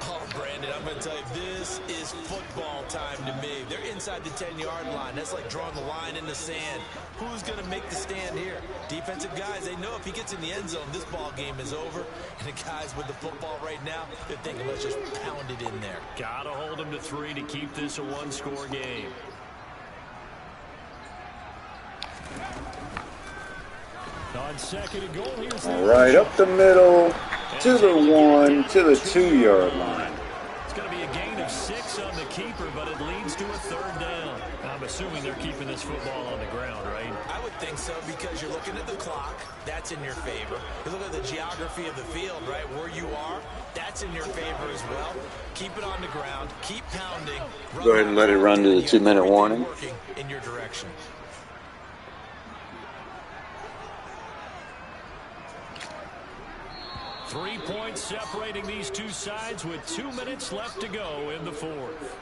Speaker 5: Oh, Brandon, I'm going to tell you, this is football time to me. They're inside the 10-yard line. That's like drawing the line in the sand. Who's going to make the stand here? Defensive guys, they know if he gets in the end zone, this ball game is over. And the guys with the football right now, they're thinking, let's just pound it in there.
Speaker 4: Got to hold him to 3 to keep this a one-score game. On 2nd and goal, here's
Speaker 2: All right, up the middle, to the 1, to the 2-yard line.
Speaker 4: It's going to be a gain of 6 on the keeper, but it leads to a 3rd down. I'm assuming they're keeping this football on the ground, right?
Speaker 5: I would think so, because you're looking at the clock. That's in your favor. You look at the geography of the field, right, where you are. That's in your favor as well. Keep it on the ground. Keep pounding.
Speaker 2: Go ahead and let it run to the 2-minute warning.
Speaker 5: Working in your direction.
Speaker 4: 3 points separating these two sides with 2 minutes left to go in the fourth.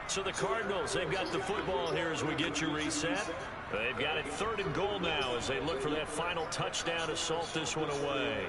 Speaker 4: So the Cardinals, they've got the football here as we get you reset. They've got it 3rd and goal now as they look for that final touchdown to salt this one away.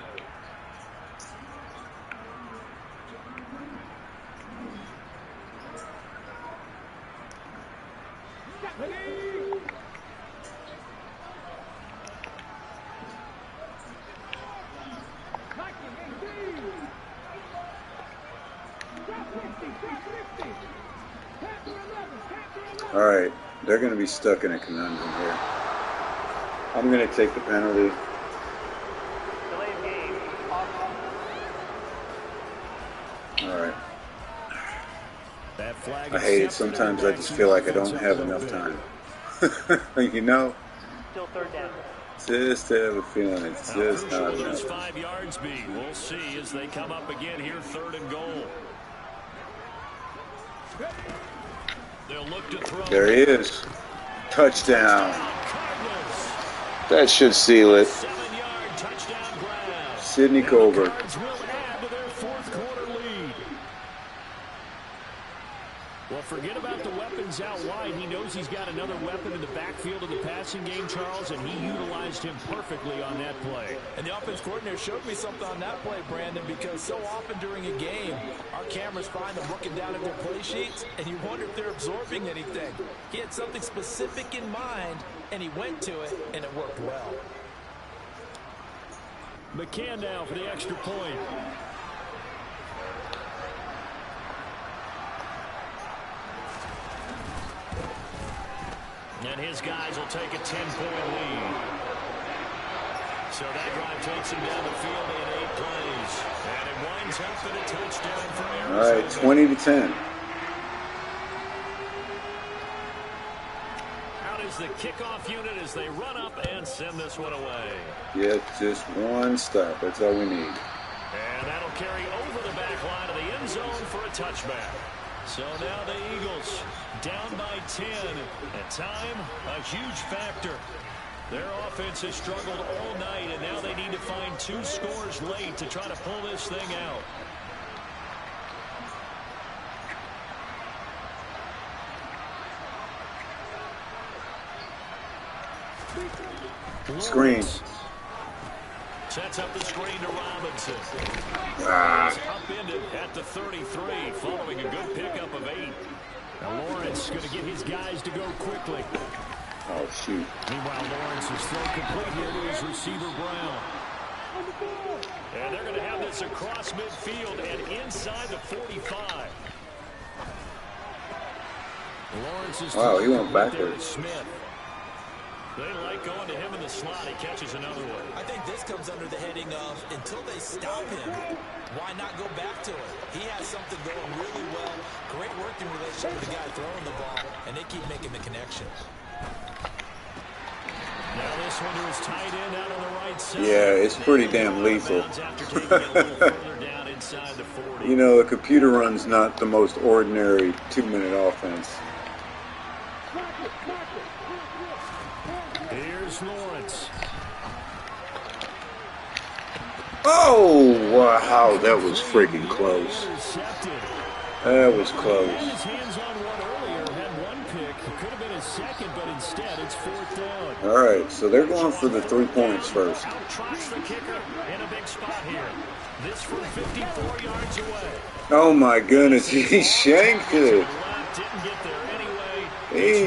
Speaker 2: All right, they're going to be stuck in a conundrum here. I'm going to take the penalty.
Speaker 6: Delay of game.
Speaker 2: All right.
Speaker 4: That flag
Speaker 2: I hate it. Sometimes I just feel like I don't have enough time. You know?
Speaker 6: Still 3rd down.
Speaker 2: Just have a feeling it's just not
Speaker 4: How
Speaker 2: enough.
Speaker 4: 5 yards be? We'll see as they come up again here, 3rd and goal. They'll look to throw.
Speaker 2: There he is. Touchdown. That should seal it.
Speaker 4: 7-yard touchdown grab.
Speaker 2: Sidney Colbert.
Speaker 4: Cards will add to their 4th quarter lead. Well, forget about the weapons out wide. He knows he's got another weapon in the backfield of the passing game, Charles, and he utilized him perfectly on that play.
Speaker 5: And the offense coordinator showed me something on that play, Brandon, because so often during a game, our cameras find them looking down at their play sheets, and you wonder if they're absorbing anything. He had something specific in mind, and he went to it, and it worked well.
Speaker 4: McCann now for the extra point. And his guys will take a 10-point lead. So that drive takes him down the field in 8 plays. And it winds up in a touchdown for Arizona.
Speaker 2: All right, 20-10.
Speaker 4: Out is the kickoff unit as they run up and send this one away.
Speaker 2: Yeah, just one stop. That's all we need.
Speaker 4: And that'll carry over the back line of the end zone for a touchback. So now the Eagles down by 10. At time, a huge factor. Their offense has struggled all night, and now they need to find 2 scores late to try to pull this thing out.
Speaker 2: Screen.
Speaker 4: Sets up the screen to Robinson. Upended at the 33 following a good pickup of 8. Now Lawrence going to get his guys to go quickly.
Speaker 2: Oh, shoot.
Speaker 4: Meanwhile, Lawrence is thrown complete here to his receiver, Brown. And they're going to have this across midfield and inside the 45. Lawrence is
Speaker 2: wow, he went
Speaker 4: there
Speaker 2: backwards.
Speaker 4: at Smith. They like going to him in the slot. He catches another one.
Speaker 5: I think this comes under the heading of until they stop him, why not go back to it? He has something going really well. Great working relationship with the guy throwing the ball, and they keep making the connection.
Speaker 4: Now this one to his tight end out on the right side.
Speaker 2: Yeah, it's pretty damn lethal.
Speaker 4: After taking it a little further down inside the 40.
Speaker 2: You know, the computer run's not the most ordinary 2-minute offense.
Speaker 4: Here's Lawrence.
Speaker 2: Oh, wow, that was freaking close.
Speaker 4: Intercepted.
Speaker 2: That was close.
Speaker 4: Had his hands on one earlier, had one pick. It could have been his second, but instead it's 4th down.
Speaker 2: All right, so they're going for the 3 points first.
Speaker 4: Out-trots the kicker in a big spot here. This from 54 yards away.
Speaker 2: Oh, my goodness, he shanked it.
Speaker 4: Didn't get there anyway.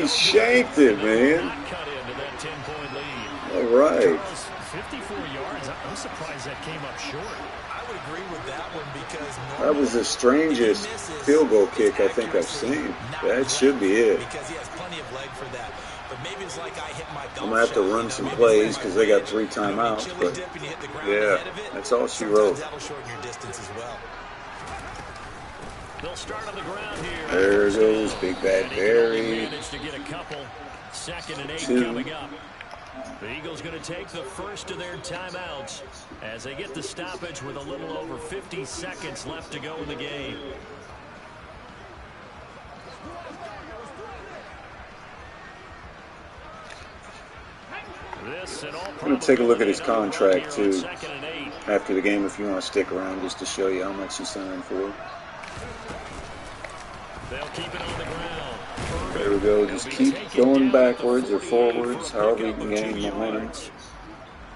Speaker 2: He shanked it, man.
Speaker 4: Not cut into that 10-point lead.
Speaker 2: All right.
Speaker 4: Charles, 54 yards. I'm surprised that came up short.
Speaker 5: I would agree with that one because
Speaker 2: That was the strangest field goal kick I think I've seen. That should be it.
Speaker 5: because he has plenty of leg for that. But maybe it's like I hit my golf
Speaker 2: I'm going to have to
Speaker 5: shot,
Speaker 2: run some plays because they got 3 timeouts. But, yeah, that's all she wrote.
Speaker 5: That'll shorten your distance as well.
Speaker 4: They'll start on the ground here.
Speaker 2: There goes Big Bad Barry.
Speaker 4: Managed to get a couple. 2nd and 8
Speaker 2: 2.
Speaker 4: coming up. The Eagles going to take the first of their timeouts as they get the stoppage with a little over 50 seconds left to go in the game.
Speaker 2: I'm going to take a look at his contract, too, after the game if you want to stick around just to show you how much he signed for.
Speaker 4: They'll keep it on the ground.
Speaker 2: There we go. Just keep going backwards or forwards, however you can gain momentum.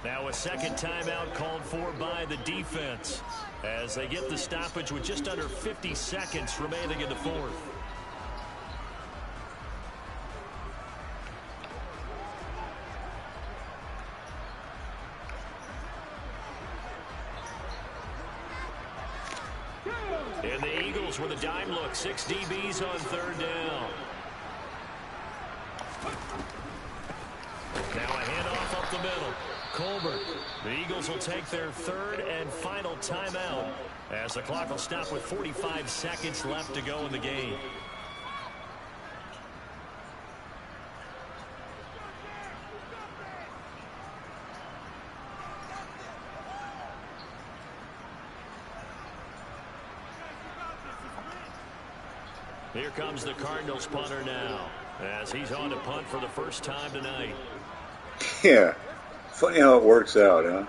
Speaker 4: Now a second timeout called for by the defense as they get the stoppage with just under 50 seconds remaining in the fourth. And the Eagles with a dime look. 6 DBs on third down. Now a handoff up the middle. Colbert. The Eagles will take their third and final timeout as the clock will stop with 45 seconds left to go in the game. Here comes the Cardinals punter now as he's on to punt for the first time tonight.
Speaker 2: Yeah. Funny how it works out, huh?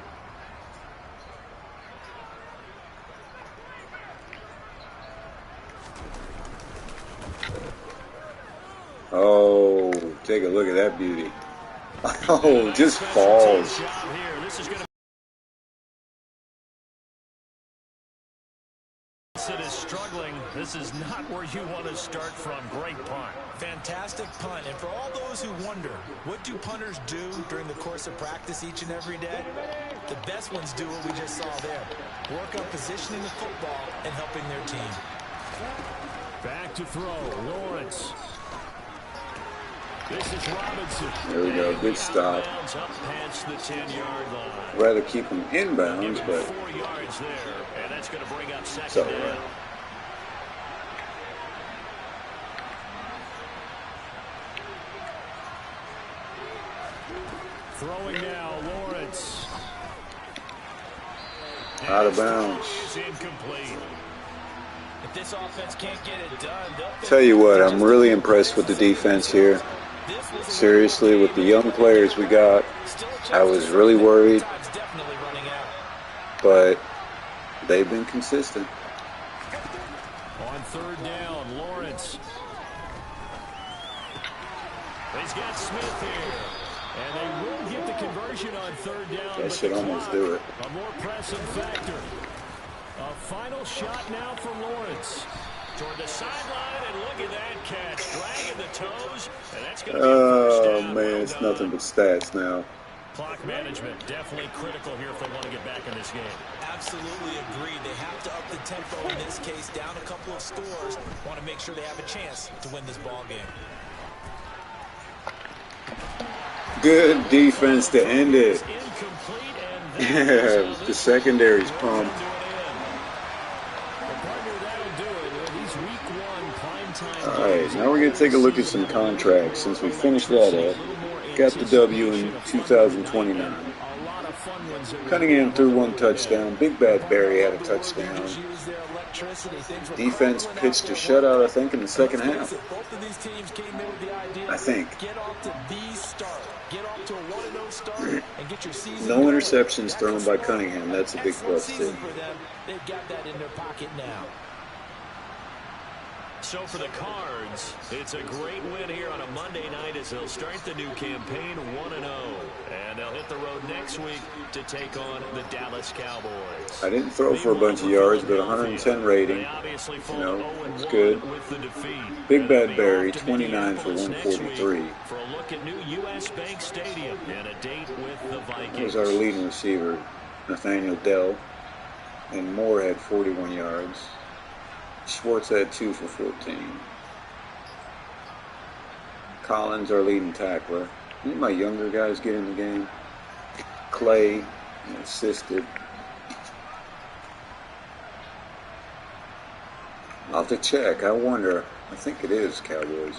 Speaker 2: Oh, take a look at that beauty. Oh, just falls.
Speaker 4: This is going to is struggling. This is not where you want to start from. Great punt.
Speaker 5: Fantastic punt. And for all those who wonder, what do punters do during the course of practice each and every day? The best ones do what we just saw there. Work on positioning the football and helping their team.
Speaker 4: Back to throw. Lawrence. This is Robinson.
Speaker 2: There we go. Good stop.
Speaker 4: Up past the 10-yard line.
Speaker 2: Rather keep him inbounds, but
Speaker 4: 4 yards there, and that's going to bring up second
Speaker 2: so,
Speaker 4: down. Throwing now, Lawrence.
Speaker 2: Out of bounds.
Speaker 4: Is incomplete.
Speaker 5: If this offense can't get it done,
Speaker 2: Tell you what, I'm really impressed with the defense here. Seriously, with the young players we got, I was really worried, but they've been consistent.
Speaker 4: On third down, Lawrence. He's got Smith here. And they will get the conversion on third down.
Speaker 2: That should almost do it.
Speaker 4: A more pressing factor. A final shot now for Lawrence. Toward the sideline, and look at that catch. Dragging the toes, and that's going to be a first down.
Speaker 2: Oh, man, it's nothing but stats now.
Speaker 4: Clock management definitely critical here if they want to get back in this game.
Speaker 5: Absolutely agreed. They have to up the tempo in this case, down a couple of scores. Want to make sure they have a chance to win this ball game.
Speaker 2: Good defense to end it. Yeah, the secondary's pumped. All right, now we're going to take a look at some contracts since we finished that up. Got the W in 2029. Cunningham threw 1 touchdown. Big Bad Barry had a touchdown. Defense pitched a shutout, I think, in the second half. I think. No interceptions thrown by Cunningham. That's a big plus, too.
Speaker 5: They've got that in their pocket now.
Speaker 4: So for the Cards, it's a great win here on a Monday night as they'll start the new campaign 1-0. And they'll hit the road next week to take on the Dallas Cowboys.
Speaker 2: I didn't throw for a bunch of yards, but 110 rating. You know, it's good. Big Bad Barry, 29 for 143.
Speaker 4: For a look at new U.S. Bank Stadium and a date with the Vikings.
Speaker 2: Here's our leading receiver, Nathaniel Dell. And Moore had 41 yards. Schwartz had 2 for 14. Collins, our leading tackler. Any of my younger guys get in the game? Clay assisted. I'll have to check. I wonder. I think it is Cowboys.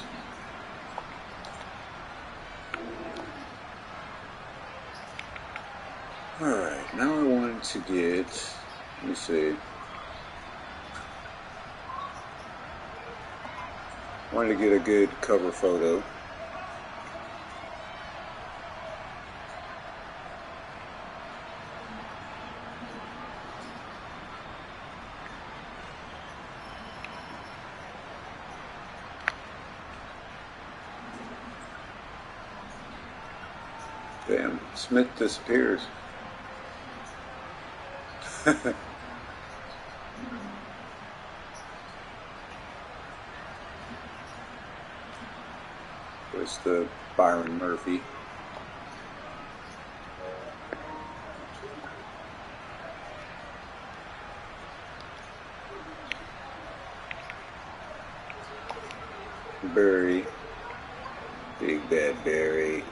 Speaker 2: Alright, now I wanted to get, let me see. Wanted to get a good cover photo. Damn, Smith disappears. Where's the Byron Murphy? Barry. Big Bad Barry.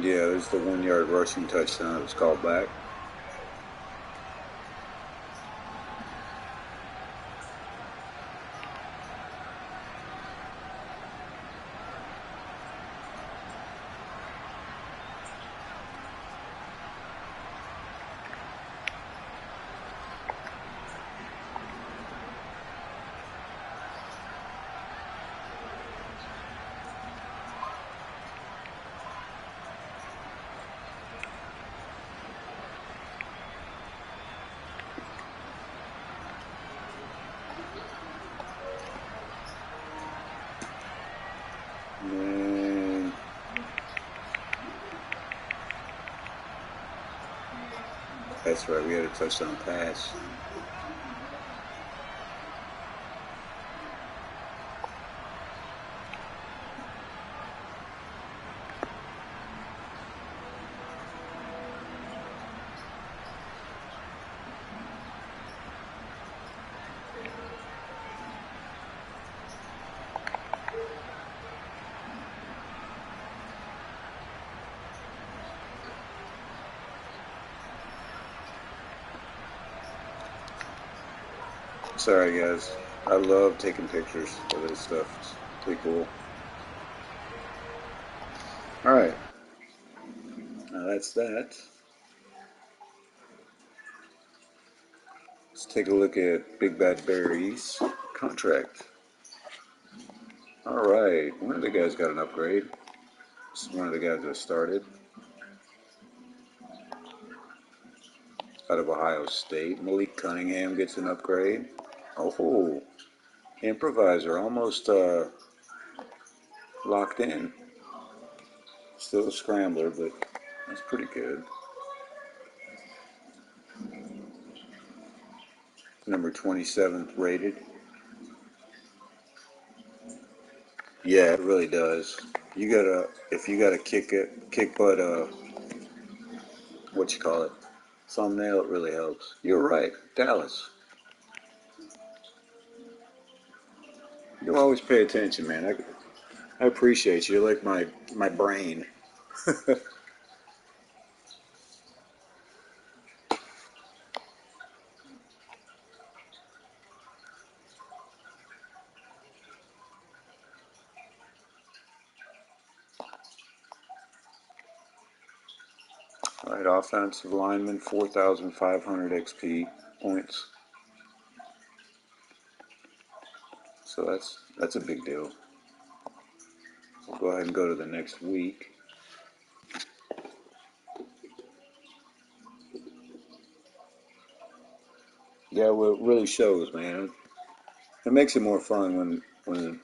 Speaker 2: Yeah, there's the 1 yard rushing touchdown that was called back. And that's right, we had a touchdown pass. Sorry guys, I love taking pictures of this stuff. It's pretty cool. Alright, now that's that. Let's take a look at Big Bad Barry's contract. Alright, one of the guys got an upgrade. This is one of the guys that started out of Ohio State. Malik Cunningham gets an upgrade. Oh, improviser, almost locked in. Still a scrambler, but that's pretty good. Number 27th rated. Yeah, it really does. You gotta, if you gotta kick butt, what you call it, thumbnail, it really helps. You're right, Dallas. You always pay attention, man. I appreciate you. You're like my brain. All right, offensive lineman, 4,500 XP points. So that's a big deal. We'll go ahead and go to the next week. Yeah, well, it really shows, man. It makes it more fun when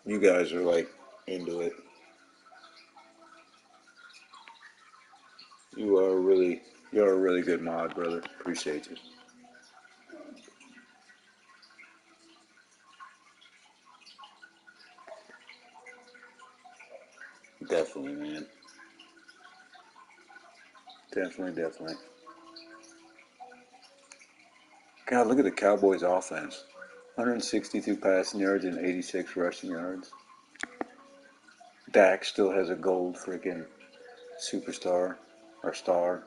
Speaker 2: you guys are like into it. You're a really good mod, brother. Appreciate you. Definitely, man. Definitely. God, look at the Cowboys' offense. 162 passing yards and 86 rushing yards. Dak still has a gold freaking superstar, our star,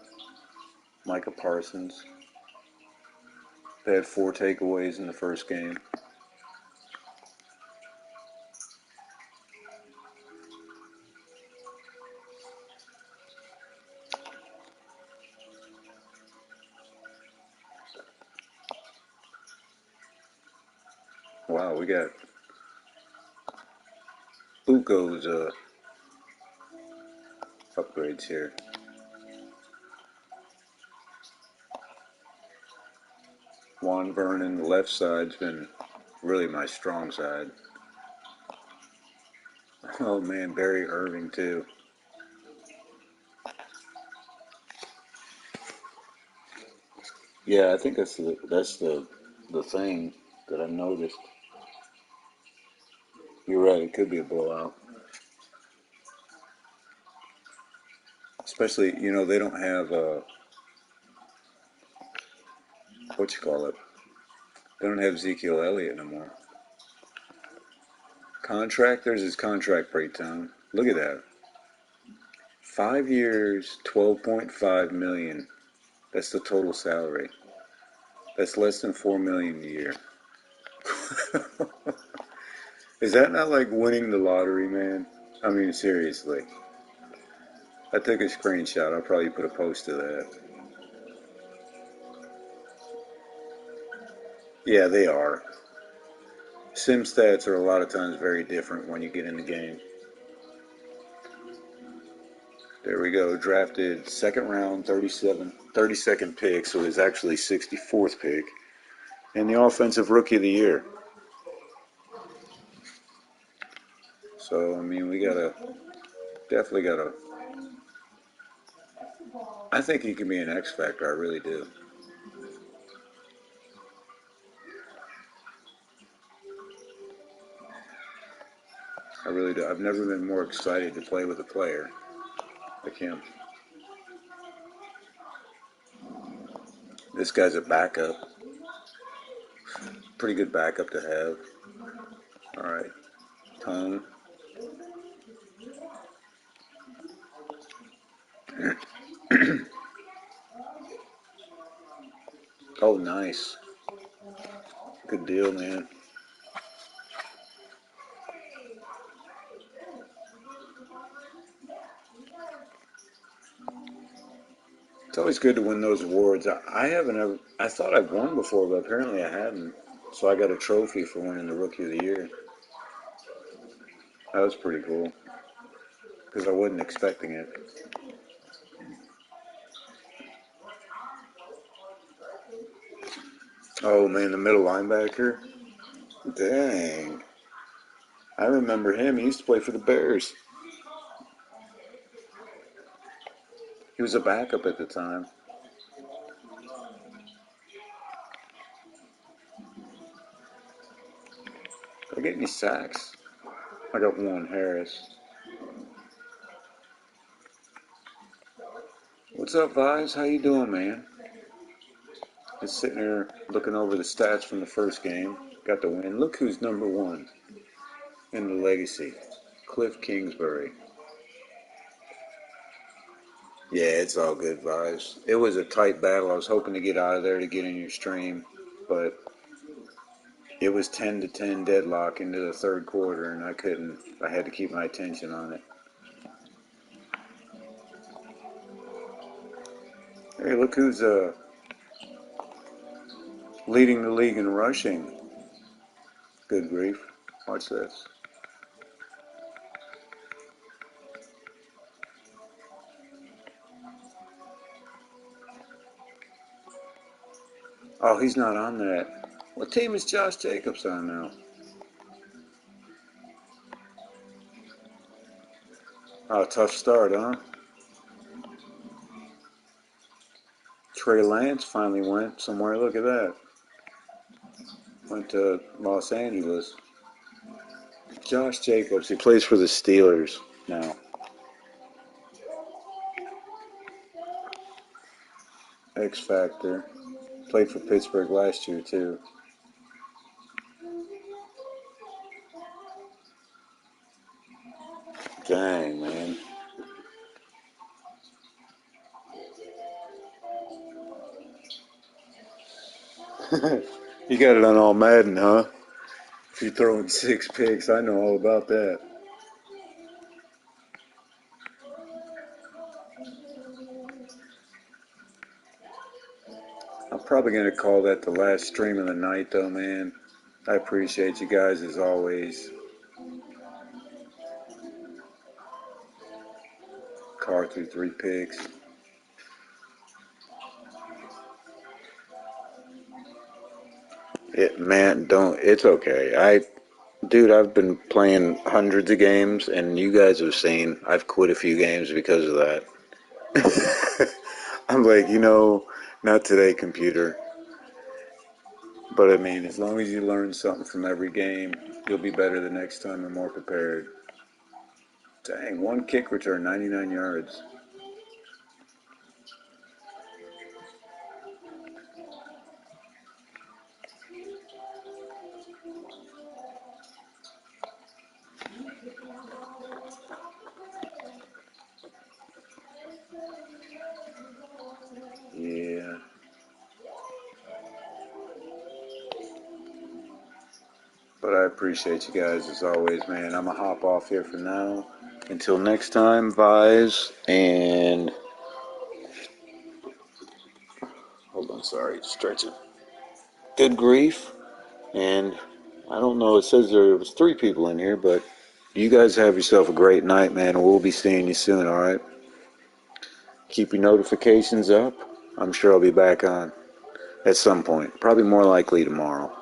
Speaker 2: Micah Parsons. They had 4 takeaways in the first game. Wow, we got Buko's upgrades here. Juan Vernon, the left side's been really my strong side. Oh man, Barry Irving too. Yeah, I think that's the thing that I've noticed. You're right, it could be a blowout. Especially, they don't have what you call it. They don't have Ezekiel Elliott no more. There's his contract breakdown. Look at that. 5 years, 12.5 million. That's the total salary. That's less than $4 million a year. Is that not like winning the lottery, man? I mean, seriously. I took a screenshot. I'll probably put a post of that. Yeah, they are. Sim stats are a lot of times very different when you get in the game. There we go. Drafted second round, 32nd pick, so it's actually 64th pick. And the offensive rookie of the year. So, I mean, definitely gotta, I think he can be an X factor. I really do. I really do. I've never been more excited to play with a player like him. This guy's a backup. Pretty good backup to have. All right. Tone. Oh, nice. Good deal, man. It's always good to win those awards. I haven't ever. I thought I'd won before, but apparently I hadn't. So I got a trophy for winning the Rookie of the Year. That was pretty cool because I wasn't expecting it. Oh man, the middle linebacker. Dang. I remember him. He used to play for the Bears. He was a backup at the time. Did I get any sacks? I got one, Harris. What's up, Vibes? How you doing, man? Just sitting here looking over the stats from the first game. Got the win. Look who's number 1 in the legacy. Cliff Kingsbury. Yeah, it's all good, Vibes. It was a tight battle. I was hoping to get out of there to get in your stream, but it was 10-10 deadlock into the third quarter, and I couldn't. I had to keep my attention on it. Hey, look who's leading the league in rushing. Good grief. Watch this. Oh, he's not on that. What team is Josh Jacobs on now? Oh, tough start, huh? Trey Lance finally went somewhere. Look at that. Went to Los Angeles. Josh Jacobs, he plays for the Steelers now. X Factor. Played for Pittsburgh last year, too. Dang, man. You got it on all Madden, huh? If you're throwing 6 picks, I know all about that. I'm probably going to call that the last stream of the night, though, man. I appreciate you guys as always. Carr threw 3 picks. It's okay. Dude, I've been playing hundreds of games, and you guys have seen I've quit a few games because of that. I'm like, not today, computer. But I mean, as long as you learn something from every game, you'll be better the next time and more prepared. Dang, 1 kick return, 99 yards. Yeah. But I appreciate you guys as always, man. I'm going to hop off here for now. Until next time, Vise, and... Hold on, sorry, stretching. Good grief. And I don't know, it says there was 3 people in here, but you guys have yourself a great night, man, and we'll be seeing you soon, alright? Keep your notifications up. I'm sure I'll be back on at some point. Probably more likely tomorrow.